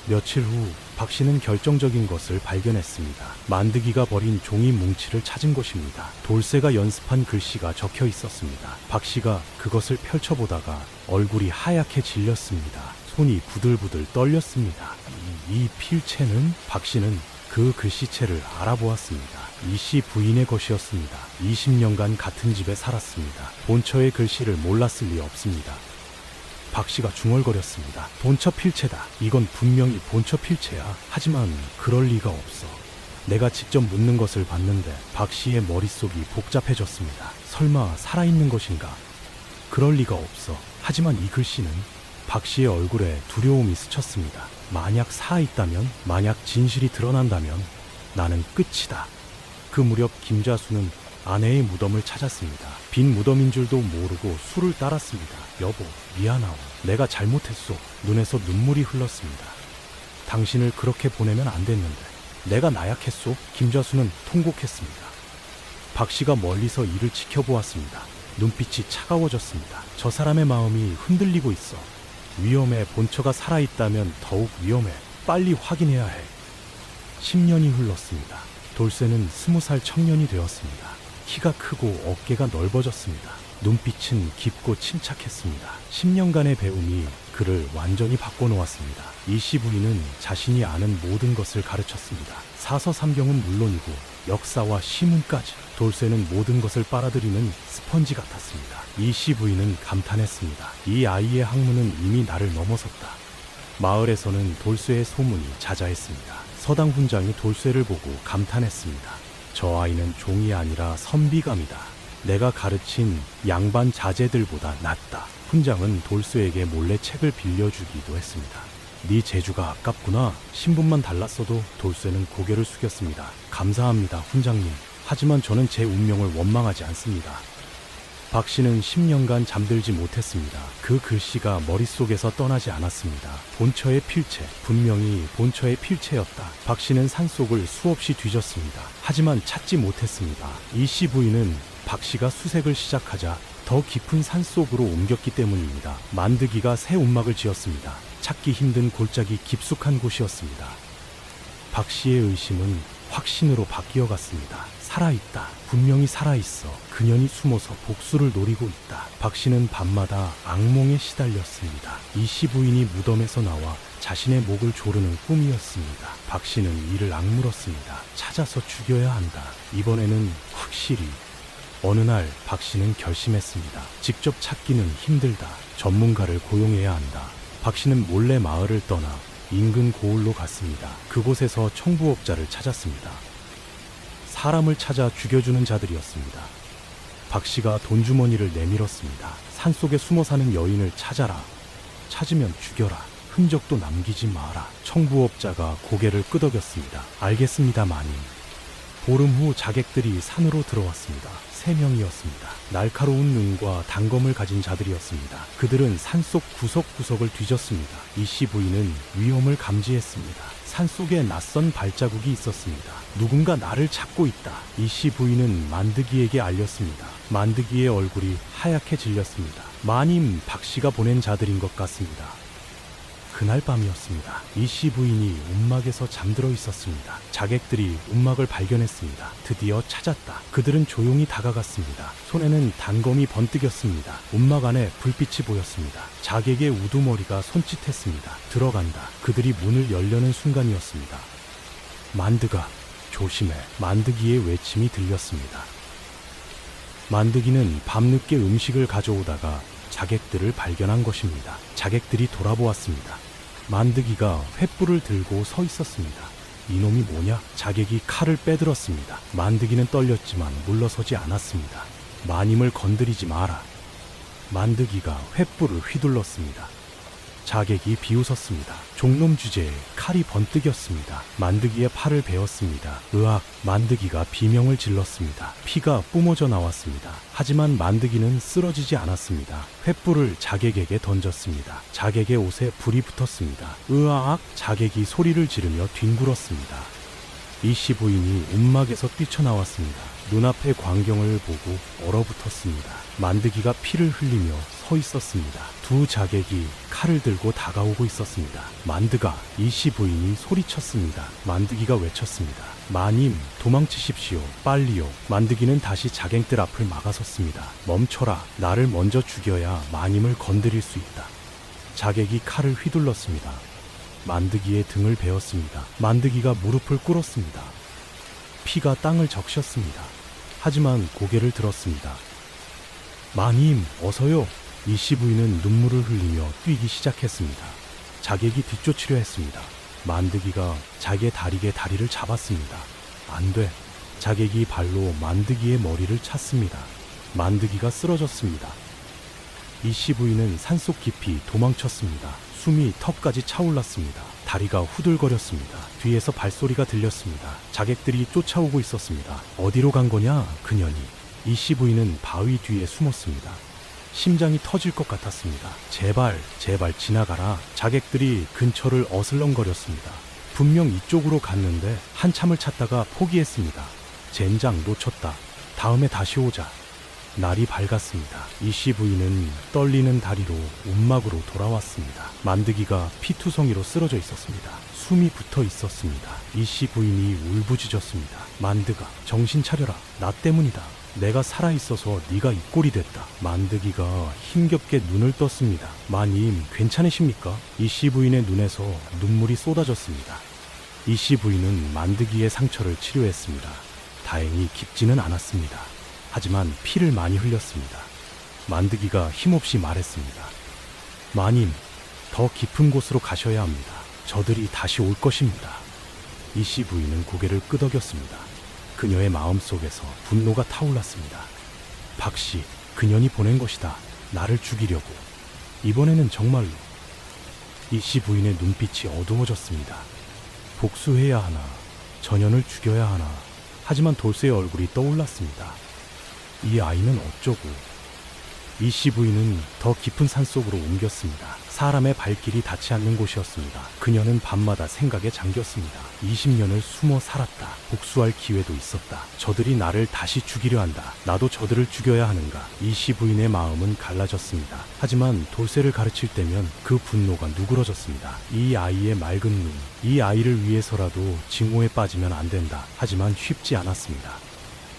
[SPEAKER 2] 며칠 후 박 씨는 결정적인 것을 발견했습니다. 만드기가 버린 종이 뭉치를 찾은 것입니다. 돌쇠가 연습한 글씨가 적혀 있었습니다. 박 씨가 그것을 펼쳐보다가 얼굴이 하얗게 질렸습니다. 손이 부들부들 떨렸습니다. 이 필체는? 박 씨는 그 글씨체를 알아보았습니다. 이씨 부인의 것이었습니다. 20년간 같은 집에 살았습니다. 본처의 글씨를 몰랐을 리 없습니다. 박 씨가 중얼거렸습니다. 본처 필체다. 이건 분명히 본처 필체야. 하지만 그럴 리가 없어. 내가 직접 묻는 것을 봤는데 박 씨의 머릿속이 복잡해졌습니다. 설마 살아있는 것인가? 그럴 리가 없어. 하지만 이 글씨는? 박 씨의 얼굴에 두려움이 스쳤습니다. 만약 살아있다면, 만약 진실이 드러난다면 나는 끝이다. 그 무렵 김자수는 아내의 무덤을 찾았습니다. 빈 무덤인 줄도 모르고 술을 따랐습니다. 여보, 미안하오. 내가 잘못했소. 눈에서 눈물이 흘렀습니다. 당신을 그렇게 보내면 안 됐는데 내가 나약했소. 김자수는 통곡했습니다. 박 씨가 멀리서 이를 지켜보았습니다. 눈빛이 차가워졌습니다. 저 사람의 마음이 흔들리고 있어. 위험해. 본처가 살아있다면 더욱 위험해. 빨리 확인해야 해. 10년이 흘렀습니다. 돌쇠는 20살 청년이 되었습니다. 키가 크고 어깨가 넓어졌습니다. 눈빛은 깊고 침착했습니다. 10년간의 배움이 그를 완전히 바꿔놓았습니다. 이씨 부인은 자신이 아는 모든 것을 가르쳤습니다. 사서삼경은 물론이고 역사와 시문까지. 돌쇠는 모든 것을 빨아들이는 스펀지 같았습니다. 이씨 부인은 감탄했습니다. 이 아이의 학문은 이미 나를 넘어섰다. 마을에서는 돌쇠의 소문이 자자했습니다. 서당 훈장이 돌쇠를 보고 감탄했습니다. 저 아이는 종이 아니라 선비감이다. 내가 가르친 양반 자제들보다 낫다. 훈장은 돌쇠에게 몰래 책을 빌려주기도 했습니다. 네 재주가 아깝구나. 신분만 달랐어도 돌쇠는 고개를 숙였습니다. 감사합니다, 훈장님. 하지만 저는 제 운명을 원망하지 않습니다. 박 씨는 10년간 잠들지 못했습니다. 그 글씨가 머릿속에서 떠나지 않았습니다. 본처의 필체, 분명히 본처의 필체였다. 박 씨는 산속을 수없이 뒤졌습니다. 하지만 찾지 못했습니다. 이 씨 부인은 박 씨가 수색을 시작하자 더 깊은 산속으로 옮겼기 때문입니다. 만드기가 새 움막을 지었습니다. 찾기 힘든 골짜기 깊숙한 곳이었습니다. 박 씨의 의심은 확신으로 바뀌어갔습니다. 살아있다. 분명히 살아있어. 그년이 숨어서 복수를 노리고 있다. 박 씨는 밤마다 악몽에 시달렸습니다. 이 씨 부인이 무덤에서 나와 자신의 목을 조르는 꿈이었습니다. 박 씨는 이를 악물었습니다. 찾아서 죽여야 한다. 이번에는 확실히. 어느 날 박 씨는 결심했습니다. 직접 찾기는 힘들다. 전문가를 고용해야 한다. 박 씨는 몰래 마을을 떠나 인근 고을로 갔습니다. 그곳에서 청부업자를 찾았습니다. 사람을 찾아 죽여주는 자들이었습니다. 박 씨가 돈주머니를 내밀었습니다. 산속에 숨어 사는 여인을 찾아라. 찾으면 죽여라. 흔적도 남기지 마라. 청부업자가 고개를 끄덕였습니다. 알겠습니다, 마님. 보름 후 자객들이 산으로 들어왔습니다. 3명이었습니다. 날카로운 눈과 단검을 가진 자들이었습니다. 그들은 산속 구석구석을 뒤졌습니다. 이 씨 부인은 위험을 감지했습니다. 산속에 낯선 발자국이 있었습니다. 누군가 나를 찾고 있다. 이 씨 부인은 만드기에게 알렸습니다. 만드기의 얼굴이 하얗게 질렸습니다. 마님, 박 씨가 보낸 자들인 것 같습니다. 그날 밤이었습니다. 이 씨 부인이 움막에서 잠들어 있었습니다. 자객들이 움막을 발견했습니다. 드디어 찾았다. 그들은 조용히 다가갔습니다. 손에는 단검이 번뜩였습니다. 움막 안에 불빛이 보였습니다. 자객의 우두머리가 손짓했습니다. 들어간다. 그들이 문을 열려는 순간이었습니다. 만드가, 조심해. 만드기의 외침이 들렸습니다. 만드기는 밤늦게 음식을 가져오다가 자객들을 발견한 것입니다. 자객들이 돌아보았습니다. 만드기가 횃불을 들고 서 있었습니다. 이놈이 뭐냐? 자객이 칼을 빼들었습니다. 만드기는 떨렸지만 물러서지 않았습니다. 마님을 건드리지 마라. 만드기가 횃불을 휘둘렀습니다. 자객이 비웃었습니다. 종놈 주제에 칼이 번뜩였습니다. 만드기의 팔을 베었습니다. 으악! 만드기가 비명을 질렀습니다. 피가 뿜어져 나왔습니다. 하지만 만드기는 쓰러지지 않았습니다. 횃불을 자객에게 던졌습니다. 자객의 옷에 불이 붙었습니다. 으악! 자객이 소리를 지르며 뒹굴었습니다. 이 씨 부인이 움막에서 뛰쳐나왔습니다. 눈앞의 광경을 보고 얼어붙었습니다. 만드기가 피를 흘리며 서 있었습니다. 두 자객이 칼을 들고 다가오고 있었습니다. 만드가, 이 씨 부인이 소리쳤습니다. 만드기가 외쳤습니다. 마님, 도망치십시오. 빨리요. 만드기는 다시 자객들 앞을 막아섰습니다. 멈춰라. 나를 먼저 죽여야 마님을 건드릴 수 있다. 자객이 칼을 휘둘렀습니다. 만드기의 등을 베었습니다. 만드기가 무릎을 꿇었습니다. 피가 땅을 적셨습니다. 하지만 고개를 들었습니다. 마님, 어서요. 이 씨 부인은 눈물을 흘리며 뛰기 시작했습니다. 자객이 뒤쫓으려 했습니다. 만드기가 자기의 다리에 다리를 잡았습니다. 안 돼. 자객이 발로 만드기의 머리를 찼습니다. 만드기가 쓰러졌습니다. 이 씨 부인은 산속 깊이 도망쳤습니다. 숨이 턱까지 차올랐습니다. 다리가 후들거렸습니다. 뒤에서 발소리가 들렸습니다. 자객들이 쫓아오고 있었습니다. 어디로 간 거냐, 그년이. 이 씨 부인은 바위 뒤에 숨었습니다. 심장이 터질 것 같았습니다. 제발, 제발 지나가라. 자객들이 근처를 어슬렁거렸습니다. 분명 이쪽으로 갔는데 한참을 찾다가 포기했습니다. 젠장 놓쳤다. 다음에 다시 오자. 날이 밝았습니다. 이 씨 부인은 떨리는 다리로 움막으로 돌아왔습니다. 만드기가 피투성이로 쓰러져 있었습니다. 숨이 붙어 있었습니다. 이 씨 부인이 울부짖었습니다. 만드가, 정신 차려라. 나 때문이다. 내가 살아있어서 네가 이 꼴이 됐다. 만드기가 힘겹게 눈을 떴습니다. 마님, 괜찮으십니까? 이 씨 부인의 눈에서 눈물이 쏟아졌습니다. 이 씨 부인은 만드기의 상처를 치료했습니다. 다행히 깊지는 않았습니다. 하지만 피를 많이 흘렸습니다. 만드기가 힘없이 말했습니다. 마님, 더 깊은 곳으로 가셔야 합니다. 저들이 다시 올 것입니다. 이 씨 부인은 고개를 끄덕였습니다. 그녀의 마음속에서 분노가 타올랐습니다. 박씨, 그년이 보낸 것이다. 나를 죽이려고. 이번에는 정말로. 이씨 부인의 눈빛이 어두워졌습니다. 복수해야 하나, 전현을 죽여야 하나. 하지만 돌쇠의 얼굴이 떠올랐습니다. 이 아이는 어쩌고. 이씨 부인은 더 깊은 산속으로 옮겼습니다. 사람의 발길이 닿지 않는 곳이었습니다. 그녀는 밤마다 생각에 잠겼습니다. 20년을 숨어 살았다. 복수할 기회도 있었다. 저들이 나를 다시 죽이려 한다. 나도 저들을 죽여야 하는가. 이씨 부인의 마음은 갈라졌습니다. 하지만 돌쇠를 가르칠 때면 그 분노가 누그러졌습니다. 이 아이의 맑은 눈, 이 아이를 위해서라도 징후에 빠지면 안 된다. 하지만 쉽지 않았습니다.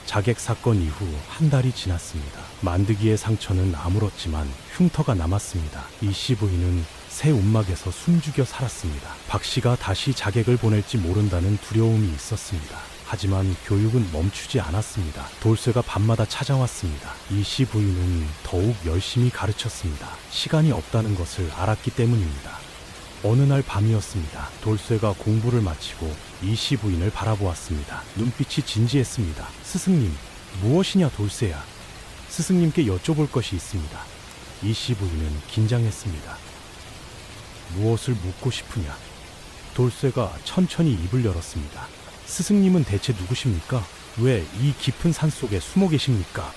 [SPEAKER 2] 자객 사건 이후 한 달이 지났습니다. 만드기의 상처는 아물었지만 흉터가 남았습니다. 이씨 부인은 새 움막에서 숨죽여 살았습니다. 박씨가 다시 자객을 보낼지 모른다는 두려움이 있었습니다. 하지만 교육은 멈추지 않았습니다. 돌쇠가 밤마다 찾아왔습니다. 이씨 부인은 더욱 열심히 가르쳤습니다. 시간이 없다는 것을 알았기 때문입니다. 어느 날 밤이었습니다. 돌쇠가 공부를 마치고 이씨 부인을 바라보았습니다. 눈빛이 진지했습니다. 스승님, 무엇이냐 돌쇠야. 스승님께 여쭤볼 것이 있습니다. 이씨 부인은 긴장했습니다. 무엇을 묻고 싶으냐. 돌쇠가 천천히 입을 열었습니다. 스승님은 대체 누구십니까? 왜 이 깊은 산속에 숨어 계십니까?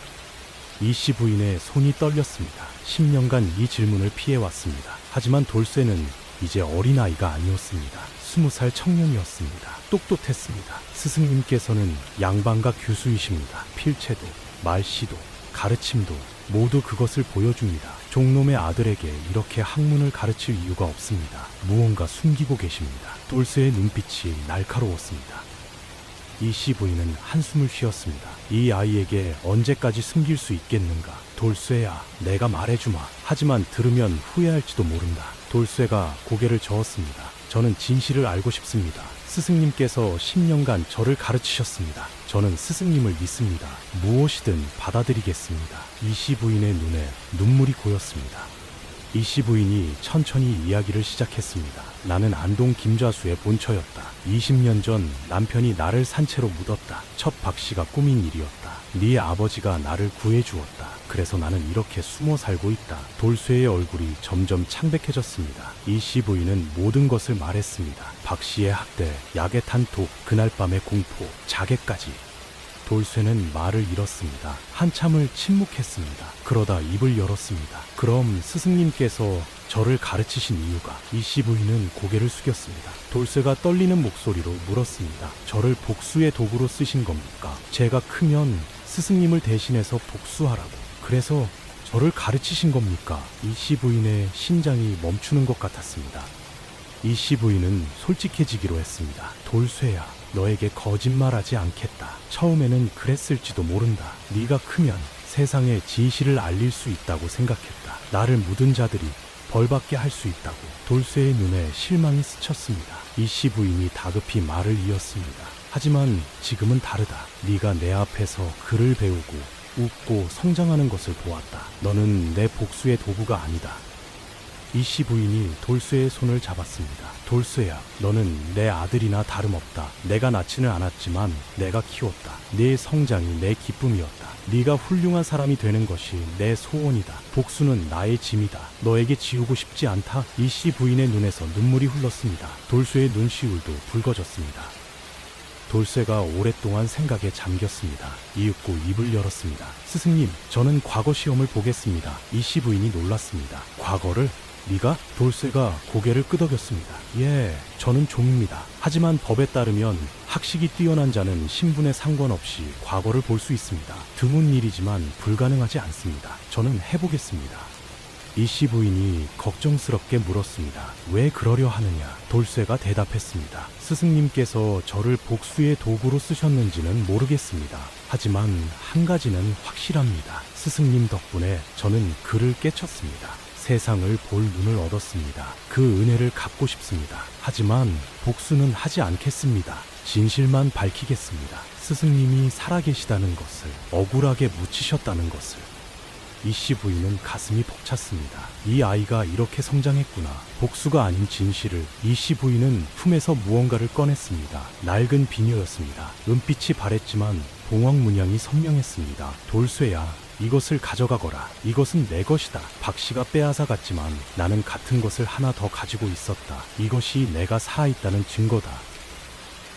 [SPEAKER 2] 이씨 부인의 손이 떨렸습니다. 10년간 이 질문을 피해왔습니다. 하지만 돌쇠는 이제 어린아이가 아니었습니다. 20살 청년이었습니다. 똑똑했습니다. 스승님께서는 양반가 교수이십니다. 필체도, 말씨도, 가르침도 모두 그것을 보여줍니다. 종놈의 아들에게 이렇게 학문을 가르칠 이유가 없습니다. 무언가 숨기고 계십니다. 돌쇠의 눈빛이 날카로웠습니다. 이씨 부인은 한숨을 쉬었습니다. 이 아이에게 언제까지 숨길 수 있겠는가. 돌쇠야, 내가 말해주마. 하지만 들으면 후회할지도 모른다. 돌쇠가 고개를 저었습니다. 저는 진실을 알고 싶습니다. 스승님께서 10년간 저를 가르치셨습니다. 저는 스승님을 믿습니다. 무엇이든 받아들이겠습니다. 이씨 부인의 눈에 눈물이 고였습니다. 이씨 부인이 천천히 이야기를 시작했습니다. 나는 안동 김좌수의 본처였다. 20년 전 남편이 나를 산채로 묻었다. 첫 박씨가 꾸민 일이었다. 네 아버지가 나를 구해주었다. 그래서 나는 이렇게 숨어 살고 있다. 돌쇠의 얼굴이 점점 창백해졌습니다. 이씨 부인은 모든 것을 말했습니다. 박씨의 학대, 약에 탄 독, 그날 밤의 공포, 자객까지. 돌쇠는 말을 잃었습니다. 한참을 침묵했습니다. 그러다 입을 열었습니다. 그럼 스승님께서 저를 가르치신 이유가? 이씨 부인은 고개를 숙였습니다. 돌쇠가 떨리는 목소리로 물었습니다. 저를 복수의 도구로 쓰신 겁니까? 제가 크면 스승님을 대신해서 복수하라고. 그래서 저를 가르치신 겁니까? 이씨 부인의 심장이 멈추는 것 같았습니다. 이씨 부인은 솔직해지기로 했습니다. 돌쇠야, 너에게 거짓말하지 않겠다. 처음에는 그랬을지도 모른다. 네가 크면 세상에 진실을 알릴 수 있다고 생각했다. 나를 묻은 자들이 벌받게 할 수 있다고. 돌쇠의 눈에 실망이 스쳤습니다. 이씨 부인이 다급히 말을 이었습니다. 하지만 지금은 다르다. 네가 내 앞에서 글을 배우고 웃고 성장하는 것을 보았다. 너는 내 복수의 도구가 아니다. 이씨 부인이 돌쇠의 손을 잡았습니다. 돌쇠야, 너는 내 아들이나 다름없다. 내가 낳지는 않았지만 내가 키웠다. 네 성장이 내 기쁨이었다. 네가 훌륭한 사람이 되는 것이 내 소원이다. 복수는 나의 짐이다. 너에게 지우고 싶지 않다. 이씨 부인의 눈에서 눈물이 흘렀습니다. 돌쇠의 눈시울도 붉어졌습니다. 돌쇠가 오랫동안 생각에 잠겼습니다. 이윽고 입을 열었습니다. 스승님, 저는 과거 시험을 보겠습니다. 이씨 부인이 놀랐습니다. 과거를? 네가? 돌쇠가 고개를 끄덕였습니다. 예, 저는 종입니다. 하지만 법에 따르면 학식이 뛰어난 자는 신분에 상관없이 과거를 볼 수 있습니다. 드문 일이지만 불가능하지 않습니다. 저는 해보겠습니다. 이씨 부인이 걱정스럽게 물었습니다. 왜 그러려 하느냐? 돌쇠가 대답했습니다. 스승님께서 저를 복수의 도구로 쓰셨는지는 모르겠습니다. 하지만 한 가지는 확실합니다. 스승님 덕분에 저는 글을 깨쳤습니다. 세상을 볼 눈을 얻었습니다. 그 은혜를 갚고 싶습니다. 하지만 복수는 하지 않겠습니다. 진실만 밝히겠습니다. 스승님이 살아계시다는 것을, 억울하게 묻히셨다는 것을. 이씨 부인은 가슴이 벅찼습니다. 이 아이가 이렇게 성장했구나. 복수가 아닌 진실을. 이씨 부인은 품에서 무언가를 꺼냈습니다. 낡은 비녀였습니다. 은빛이 바랬지만 봉황 문양이 선명했습니다. 돌쇠야, 이것을 가져가거라. 이것은 내 것이다. 박씨가 빼앗아 갔지만 나는 같은 것을 하나 더 가지고 있었다. 이것이 내가 살아있다는 증거다.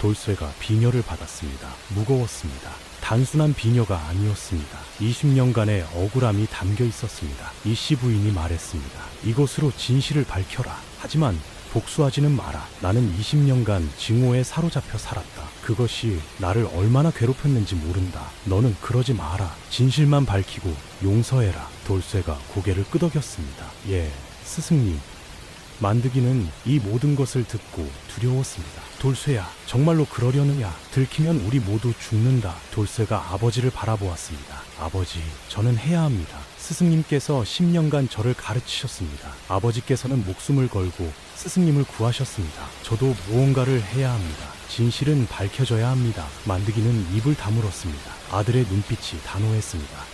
[SPEAKER 2] 돌쇠가 비녀를 받았습니다. 무거웠습니다. 단순한 비녀가 아니었습니다. 20년간의 억울함이 담겨 있었습니다. 이씨 부인이 말했습니다. 이것으로 진실을 밝혀라. 하지만 복수하지는 마라. 나는 20년간 증오에 사로잡혀 살았다. 그것이 나를 얼마나 괴롭혔는지 모른다. 너는 그러지 마라. 진실만 밝히고 용서해라. 돌쇠가 고개를 끄덕였습니다. 예, 스승님. 만드기는 이 모든 것을 듣고 두려웠습니다. 돌쇠야, 정말로 그러려느냐? 들키면 우리 모두 죽는다. 돌쇠가 아버지를 바라보았습니다. 아버지, 저는 해야 합니다. 스승님께서 10년간 저를 가르치셨습니다. 아버지께서는 목숨을 걸고 스승님을 구하셨습니다. 저도 무언가를 해야 합니다. 진실은 밝혀져야 합니다. 만드기는 입을 다물었습니다. 아들의 눈빛이 단호했습니다.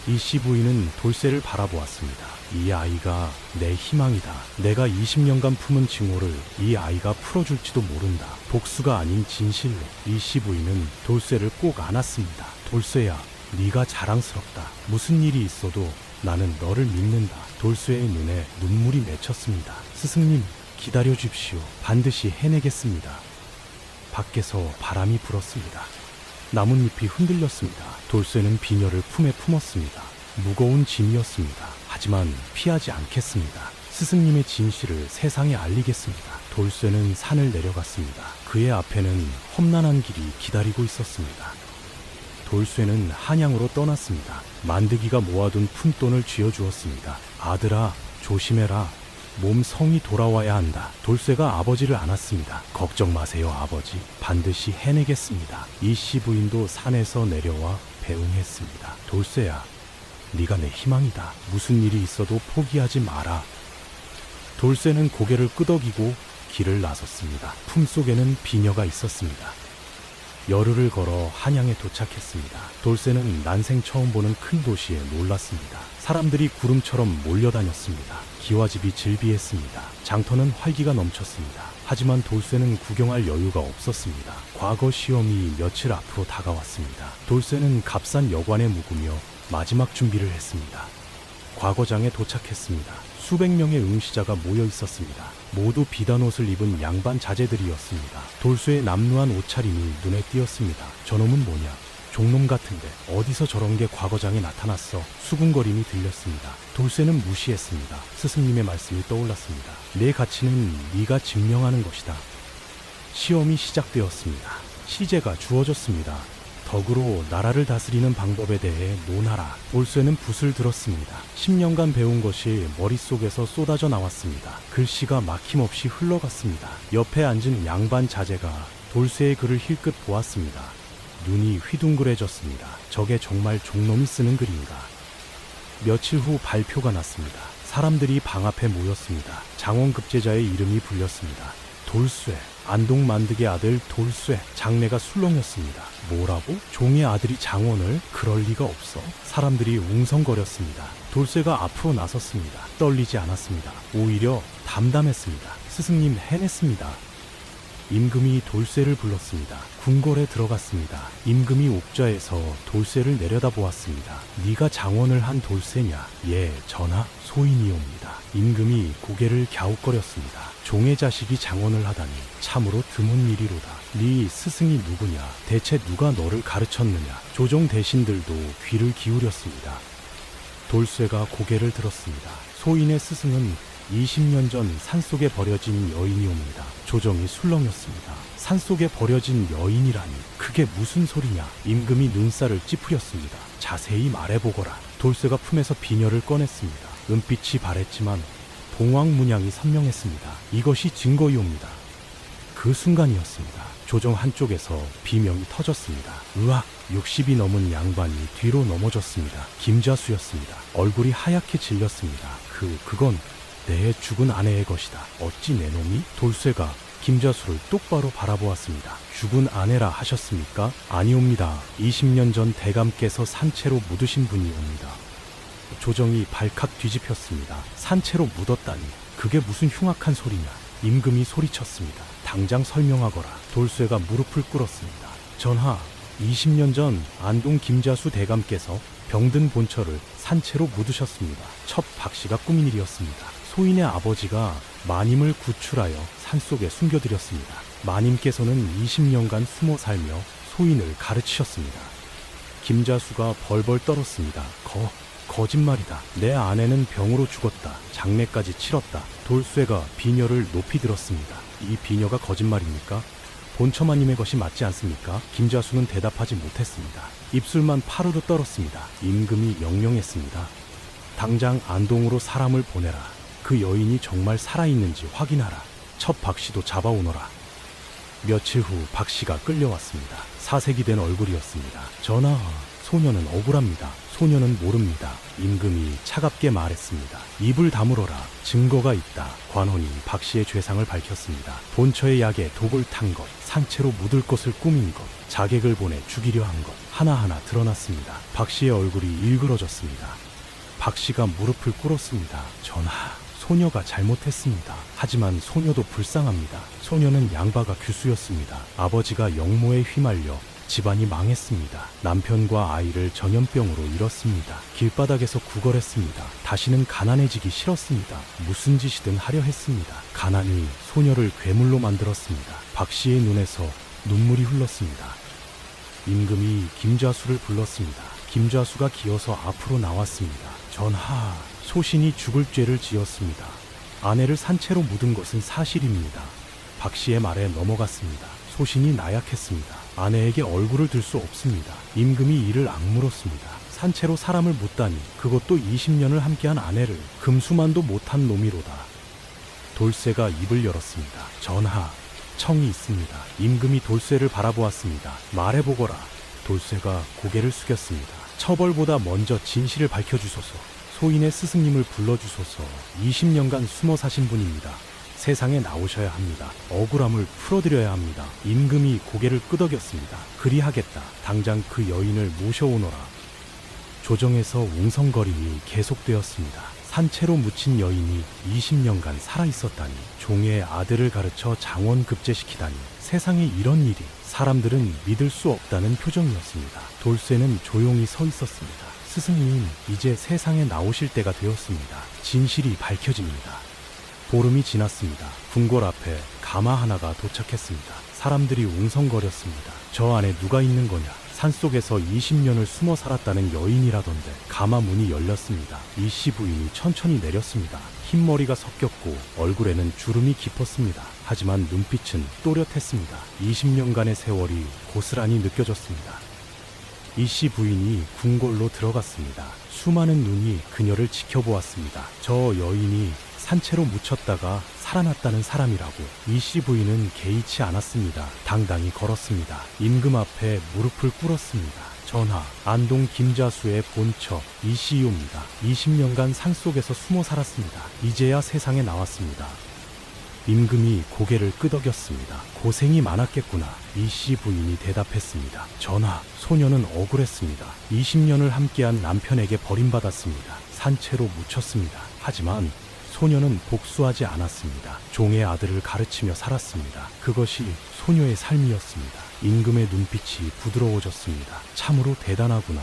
[SPEAKER 2] 이씨 부인은 돌쇠를 바라보았습니다. 이 아이가 내 희망이다. 내가 20년간 품은 증오를 이 아이가 풀어줄지도 모른다. 복수가 아닌 진실로. 이씨 부인은 돌쇠를 꼭 안았습니다. 돌쇠야, 네가 자랑스럽다. 무슨 일이 있어도 나는 너를 믿는다. 돌쇠의 눈에 눈물이 맺혔습니다. 스승님, 기다려 주십시오. 반드시 해내겠습니다. 밖에서 바람이 불었습니다. 나뭇잎이 흔들렸습니다. 돌쇠는 비녀를 품에 품었습니다. 무거운 짐이었습니다. 하지만 피하지 않겠습니다. 스승님의 진실을 세상에 알리겠습니다. 돌쇠는 산을 내려갔습니다. 그의 앞에는 험난한 길이 기다리고 있었습니다. 돌쇠는 한양으로 떠났습니다. 만드기가 모아둔 푼돈을 쥐어주었습니다. 아들아, 조심해라. 몸 성이 돌아와야 한다. 돌쇠가 아버지를 안았습니다. 걱정 마세요, 아버지. 반드시 해내겠습니다. 이씨 부인도 산에서 내려와 배웅했습니다. 돌쇠야, 네가 내 희망이다. 무슨 일이 있어도 포기하지 마라. 돌쇠는 고개를 끄덕이고 길을 나섰습니다. 품속에는 비녀가 있었습니다. 열흘을 걸어 한양에 도착했습니다. 돌쇠는 난생 처음 보는 큰 도시에 놀랐습니다. 사람들이 구름처럼 몰려다녔습니다. 기와집이 즐비했습니다. 장터는 활기가 넘쳤습니다. 하지만 돌쇠는 구경할 여유가 없었습니다. 과거 시험이 며칠 앞으로 다가왔습니다. 돌쇠는 값싼 여관에 묵으며 마지막 준비를 했습니다. 과거장에 도착했습니다. 수백 명의 응시자가 모여 있었습니다. 모두 비단 옷을 입은 양반 자제들이었습니다. 돌쇠의 남루한 옷차림이 눈에 띄었습니다. 저놈은 뭐냐? 종놈 같은데 어디서 저런 게 과거장에 나타났어? 수군거림이 들렸습니다. 돌쇠는 무시했습니다. 스승님의 말씀이 떠올랐습니다. 내 가치는 네가 증명하는 것이다. 시험이 시작되었습니다. 시제가 주어졌습니다. 덕으로 나라를 다스리는 방법에 대해 논하라. 돌쇠는 붓을 들었습니다. 10년간 배운 것이 머릿속에서 쏟아져 나왔습니다. 글씨가 막힘없이 흘러갔습니다. 옆에 앉은 양반 자제가 돌쇠의 글을 힐끗 보았습니다. 눈이 휘둥그레졌습니다. 저게 정말 종놈이 쓰는 글인가? 며칠 후 발표가 났습니다. 사람들이 방 앞에 모였습니다. 장원급제자의 이름이 불렸습니다. 돌쇠, 안동 만득의 아들 돌쇠. 장래가 술렁였습니다. 뭐라고? 종의 아들이 장원을? 그럴 리가 없어. 사람들이 웅성거렸습니다. 돌쇠가 앞으로 나섰습니다. 떨리지 않았습니다. 오히려 담담했습니다. 스승님, 해냈습니다. 임금이 돌쇠를 불렀습니다. 궁궐에 들어갔습니다. 임금이 옥좌에서 돌쇠를 내려다보았습니다. 네가 장원을 한 돌쇠냐? 예, 전하, 소인이옵니다. 임금이 고개를 갸웃거렸습니다. 종의 자식이 장원을 하다니 참으로 드문 일이로다. 네 스승이 누구냐? 대체 누가 너를 가르쳤느냐? 조정 대신들도 귀를 기울였습니다. 돌쇠가 고개를 들었습니다. 소인의 스승은 20년 전 산속에 버려진 여인이옵니다. 조정이 술렁였습니다. 산속에 버려진 여인이라니 그게 무슨 소리냐? 임금이 눈살을 찌푸렸습니다. 자세히 말해보거라. 돌쇠가 품에서 비녀를 꺼냈습니다. 은빛이 바랬지만 봉황문양이 선명했습니다. 이것이 증거이옵니다. 그 순간이었습니다. 조정 한쪽에서 비명이 터졌습니다. 으악! 60이 넘은 양반이 뒤로 넘어졌습니다. 김자수였습니다. 얼굴이 하얗게 질렸습니다. 그건 내 죽은 아내의 것이다. 어찌 내 놈이? 돌쇠가 김자수를 똑바로 바라보았습니다. 죽은 아내라 하셨습니까? 아니옵니다. 20년 전 대감께서 산채로 묻으신 분이옵니다. 조정이 발칵 뒤집혔습니다. 산채로 묻었다니 그게 무슨 흉악한 소리냐? 임금이 소리쳤습니다. 당장 설명하거라. 돌쇠가 무릎을 꿇었습니다. 전하, 20년 전 안동 김자수 대감께서 병든 본처를 산채로 묻으셨습니다. 첫 박씨가 꾸민 일이었습니다. 소인의 아버지가 마님을 구출하여 산속에 숨겨드렸습니다. 마님께서는 20년간 숨어 살며 소인을 가르치셨습니다. 김자수가 벌벌 떨었습니다. 거짓말이다. 내 아내는 병으로 죽었다. 장례까지 치렀다. 돌쇠가 비녀를 높이 들었습니다. 이 비녀가 거짓말입니까? 본처마님의 것이 맞지 않습니까? 김자수는 대답하지 못했습니다. 입술만 파르르 떨었습니다. 임금이 명령했습니다. 당장 안동으로 사람을 보내라. 그 여인이 정말 살아있는지 확인하라. 첫 박씨도 잡아오너라. 며칠 후 박씨가 끌려왔습니다. 사색이 된 얼굴이었습니다. 전하, 소녀는 억울합니다. 소녀는 모릅니다. 임금이 차갑게 말했습니다. 입을 다물어라. 증거가 있다. 관원이 박씨의 죄상을 밝혔습니다. 본처의 약에 독을 탄 것, 산채로 묻을 것을 꾸민 것, 자객을 보내 죽이려 한 것, 하나하나 드러났습니다. 박씨의 얼굴이 일그러졌습니다. 박씨가 무릎을 꿇었습니다. 전하, 소녀가 잘못했습니다. 하지만 소녀도 불쌍합니다. 소녀는 양바가 규수였습니다. 아버지가 영모에 휘말려 집안이 망했습니다. 남편과 아이를 전염병으로 잃었습니다. 길바닥에서 구걸했습니다. 다시는 가난해지기 싫었습니다. 무슨 짓이든 하려 했습니다. 가난이 소녀를 괴물로 만들었습니다. 박씨의 눈에서 눈물이 흘렀습니다. 임금이 김자수를 불렀습니다. 김자수가 기어서 앞으로 나왔습니다. 전하, 소신이 죽을 죄를 지었습니다. 아내를 산채로 묻은 것은 사실입니다. 박씨의 말에 넘어갔습니다. 소신이 나약했습니다. 아내에게 얼굴을 들 수 없습니다. 임금이 이를 악물었습니다. 산채로 사람을 묻다니, 그것도 20년을 함께한 아내를 금수만도 못한 놈이로다. 돌쇠가 입을 열었습니다. 전하, 청이 있습니다. 임금이 돌쇠를 바라보았습니다. 말해보거라. 돌쇠가 고개를 숙였습니다. 처벌보다 먼저 진실을 밝혀주소서. 소인의 스승님을 불러주소서. 20년간 숨어 사신 분입니다. 세상에 나오셔야 합니다. 억울함을 풀어드려야 합니다. 임금이 고개를 끄덕였습니다. 그리하겠다. 당장 그 여인을 모셔오너라. 조정에서 웅성거림이 계속되었습니다. 산채로 묻힌 여인이 20년간 살아있었다니, 종의 아들을 가르쳐 장원급제시키다니, 세상에 이런 일이. 사람들은 믿을 수 없다는 표정이었습니다. 돌쇠는 조용히 서 있었습니다. 스승님, 이제 세상에 나오실 때가 되었습니다. 진실이 밝혀집니다. 보름이 지났습니다. 궁궐 앞에 가마 하나가 도착했습니다. 사람들이 웅성거렸습니다. 저 안에 누가 있는 거냐? 산속에서 20년을 숨어 살았다는 여인이라던데. 가마 문이 열렸습니다. 이씨 부인이 천천히 내렸습니다. 흰머리가 섞였고 얼굴에는 주름이 깊었습니다. 하지만 눈빛은 또렷했습니다. 20년간의 세월이 고스란히 느껴졌습니다. 이씨 부인이 궁궐로 들어갔습니다. 수많은 눈이 그녀를 지켜보았습니다. 저 여인이 산채로 묻혔다가 살아났다는 사람이라고. 이씨 부인은 개의치 않았습니다. 당당히 걸었습니다. 임금 앞에 무릎을 꿇었습니다. 전하, 안동 김자수의 본처 이씨이옵니다. 20년간 산속에서 숨어 살았습니다. 이제야 세상에 나왔습니다. 임금이 고개를 끄덕였습니다. 고생이 많았겠구나. 이씨 부인이 대답했습니다. 전하, 소녀는 억울했습니다. 20년을 함께한 남편에게 버림받았습니다. 산채로 묻혔습니다. 하지만 소녀는 복수하지 않았습니다. 종의 아들을 가르치며 살았습니다. 그것이 소녀의 삶이었습니다. 임금의 눈빛이 부드러워졌습니다. 참으로 대단하구나.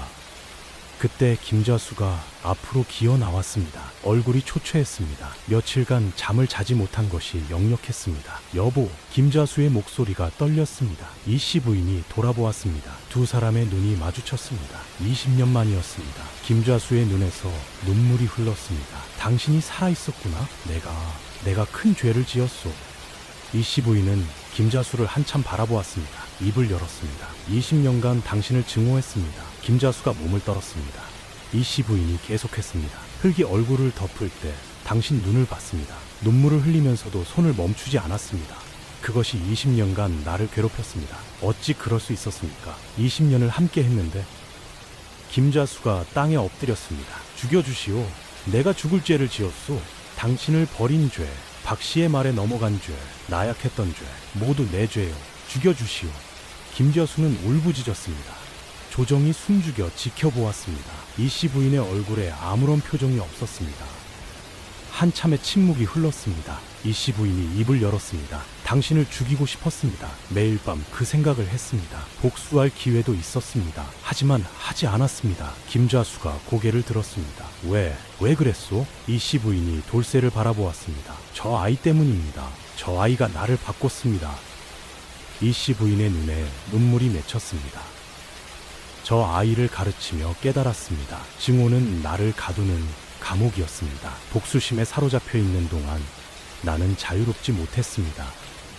[SPEAKER 2] 그때 김자수가 앞으로 기어 나왔습니다. 얼굴이 초췌했습니다. 며칠간 잠을 자지 못한 것이 역력했습니다. 여보, 김자수의 목소리가 떨렸습니다. 이씨 부인이 돌아보았습니다. 두 사람의 눈이 마주쳤습니다. 20년 만이었습니다. 김자수의 눈에서 눈물이 흘렀습니다. 당신이 살아있었구나. 내가 큰 죄를 지었소. 이씨 부인은 김자수를 한참 바라보았습니다. 입을 열었습니다. 20년간 당신을 증오했습니다. 김자수가 몸을 떨었습니다. 이씨 부인이 계속했습니다. 흙이 얼굴을 덮을 때 당신 눈을 봤습니다. 눈물을 흘리면서도 손을 멈추지 않았습니다. 그것이 20년간 나를 괴롭혔습니다. 어찌 그럴 수 있었습니까? 20년을 함께 했는데. 김자수가 땅에 엎드렸습니다. 죽여주시오. 내가 죽을 죄를 지었소. 당신을 버린 죄, 박씨의 말에 넘어간 죄, 나약했던 죄, 모두 내 죄요. 죽여주시오. 김자수는 울부짖었습니다. 조정이 숨죽여 지켜보았습니다. 이씨 부인의 얼굴에 아무런 표정이 없었습니다. 한참의 침묵이 흘렀습니다. 이씨 부인이 입을 열었습니다. 당신을 죽이고 싶었습니다. 매일 밤 그 생각을 했습니다. 복수할 기회도 있었습니다. 하지만 하지 않았습니다. 김좌수가 고개를 들었습니다. 왜 그랬소? 이씨 부인이 돌쇠를 바라보았습니다. 저 아이 때문입니다. 저 아이가 나를 바꿨습니다. 이씨 부인의 눈에 눈물이 맺혔습니다. 저 아이를 가르치며 깨달았습니다. 증오는 나를 가두는 감옥이었습니다. 복수심에 사로잡혀 있는 동안 나는 자유롭지 못했습니다.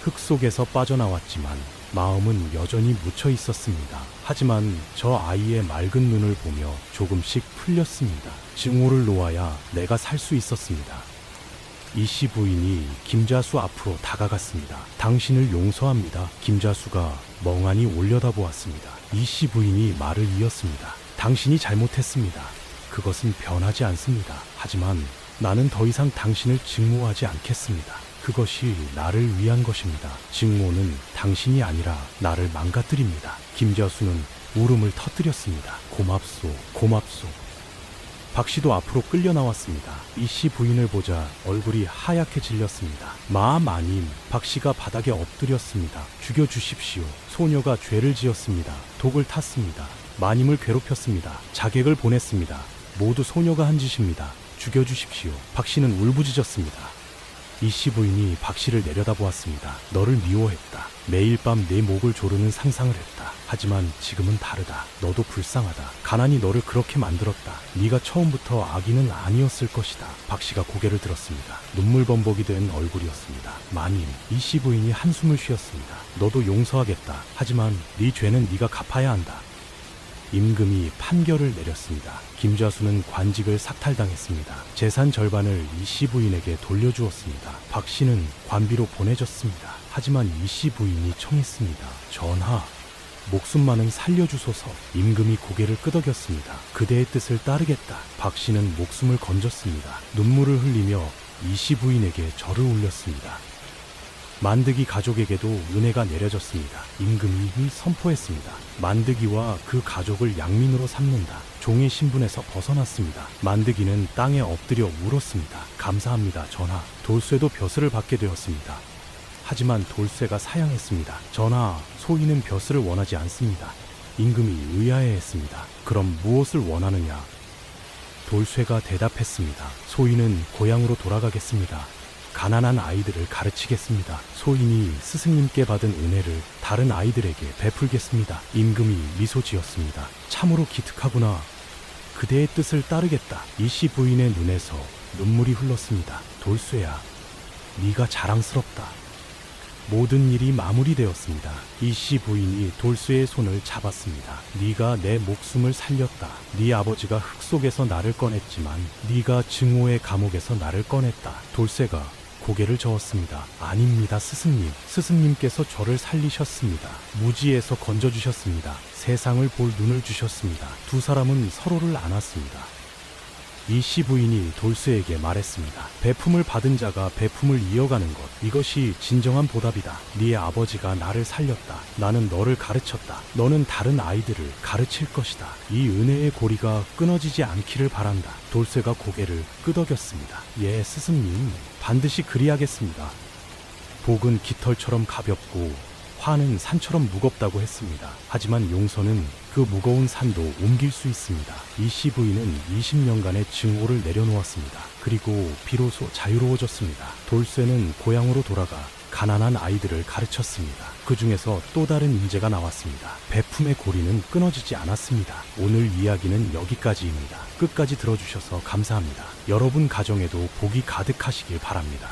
[SPEAKER 2] 흙 속에서 빠져나왔지만 마음은 여전히 묻혀 있었습니다. 하지만 저 아이의 맑은 눈을 보며 조금씩 풀렸습니다. 증오를 놓아야 내가 살 수 있었습니다. 이씨 부인이 김좌수 앞으로 다가갔습니다. 당신을 용서합니다. 김좌수가 멍하니 올려다보았습니다. 이씨 부인이 말을 이었습니다. 당신이 잘못했습니다. 그것은 변하지 않습니다. 하지만 나는 더 이상 당신을 증오하지 않겠습니다. 그것이 나를 위한 것입니다. 증오는 당신이 아니라 나를 망가뜨립니다. 김좌수는 울음을 터뜨렸습니다. 고맙소, 고맙소. 박씨도 앞으로 끌려 나왔습니다. 이씨 부인을 보자 얼굴이 하얗게 질렸습니다. 마님, 박씨가 바닥에 엎드렸습니다. 죽여주십시오. 소녀가 죄를 지었습니다. 독을 탔습니다. 마님을 괴롭혔습니다. 자객을 보냈습니다. 모두 소녀가 한 짓입니다. 죽여주십시오. 박씨는 울부짖었습니다. 이씨 부인이 박씨를 내려다보았습니다. 너를 미워했다. 매일 밤 내 목을 조르는 상상을 했다. 하지만 지금은 다르다. 너도 불쌍하다. 가난이 너를 그렇게 만들었다. 네가 처음부터 악인은 아니었을 것이다. 박씨가 고개를 들었습니다. 눈물범벅이 된 얼굴이었습니다. 마님, 이씨 부인이 한숨을 쉬었습니다. 너도 용서하겠다. 하지만 네 죄는 네가 갚아야 한다. 임금이 판결을 내렸습니다. 김좌수는 관직을 삭탈당했습니다. 재산 절반을 이씨 부인에게 돌려주었습니다. 박씨는 관비로 보내졌습니다. 하지만 이씨 부인이 청했습니다. 전하, 목숨만은 살려주소서. 임금이 고개를 끄덕였습니다. 그대의 뜻을 따르겠다. 박씨는 목숨을 건졌습니다. 눈물을 흘리며 이씨 부인에게 절을 올렸습니다. 만드기 가족에게도 은혜가 내려졌습니다. 임금이 선포했습니다. 만드기와 그 가족을 양민으로 삼는다. 종의 신분에서 벗어났습니다. 만드기는 땅에 엎드려 울었습니다. 감사합니다, 전하. 돌쇠도 벼슬을 받게 되었습니다. 하지만 돌쇠가 사양했습니다. 전하, 소인은 벼슬을 원하지 않습니다. 임금이 의아해했습니다. 그럼 무엇을 원하느냐? 돌쇠가 대답했습니다. 소인은 고향으로 돌아가겠습니다. 가난한 아이들을 가르치겠습니다. 소인이 스승님께 받은 은혜를 다른 아이들에게 베풀겠습니다. 임금이 미소 지었습니다. 참으로 기특하구나. 그대의 뜻을 따르겠다. 이씨 부인의 눈에서 눈물이 흘렀습니다. 돌쇠야, 네가 자랑스럽다. 모든 일이 마무리되었습니다. 이씨 부인이 돌쇠의 손을 잡았습니다. 네가 내 목숨을 살렸다. 네 아버지가 흙 속에서 나를 꺼냈지만 네가 증오의 감옥에서 나를 꺼냈다. 돌쇠가 고개를 저었습니다. 아닙니다, 스승님. 스승님께서 저를 살리셨습니다. 무지에서 건져주셨습니다. 세상을 볼 눈을 주셨습니다. 두 사람은 서로를 안았습니다. 이씨 부인이 돌쇠에게 말했습니다. 베품을 받은 자가 베품을 이어가는 것, 이것이 진정한 보답이다. 네 아버지가 나를 살렸다. 나는 너를 가르쳤다. 너는 다른 아이들을 가르칠 것이다. 이 은혜의 고리가 끊어지지 않기를 바란다. 돌쇠가 고개를 끄덕였습니다. 예, 스승님, 반드시 그리하겠습니다. 복은 깃털처럼 가볍고 화는 산처럼 무겁다고 했습니다. 하지만 용서는 그 무거운 산도 옮길 수 있습니다. 이씨 부인은 20년간의 증오를 내려놓았습니다. 그리고 비로소 자유로워졌습니다. 돌쇠는 고향으로 돌아가 가난한 아이들을 가르쳤습니다. 그 중에서 또 다른 인재가 나왔습니다. 베품의 고리는 끊어지지 않았습니다. 오늘 이야기는 여기까지입니다. 끝까지 들어주셔서 감사합니다. 여러분 가정에도 복이 가득하시길 바랍니다.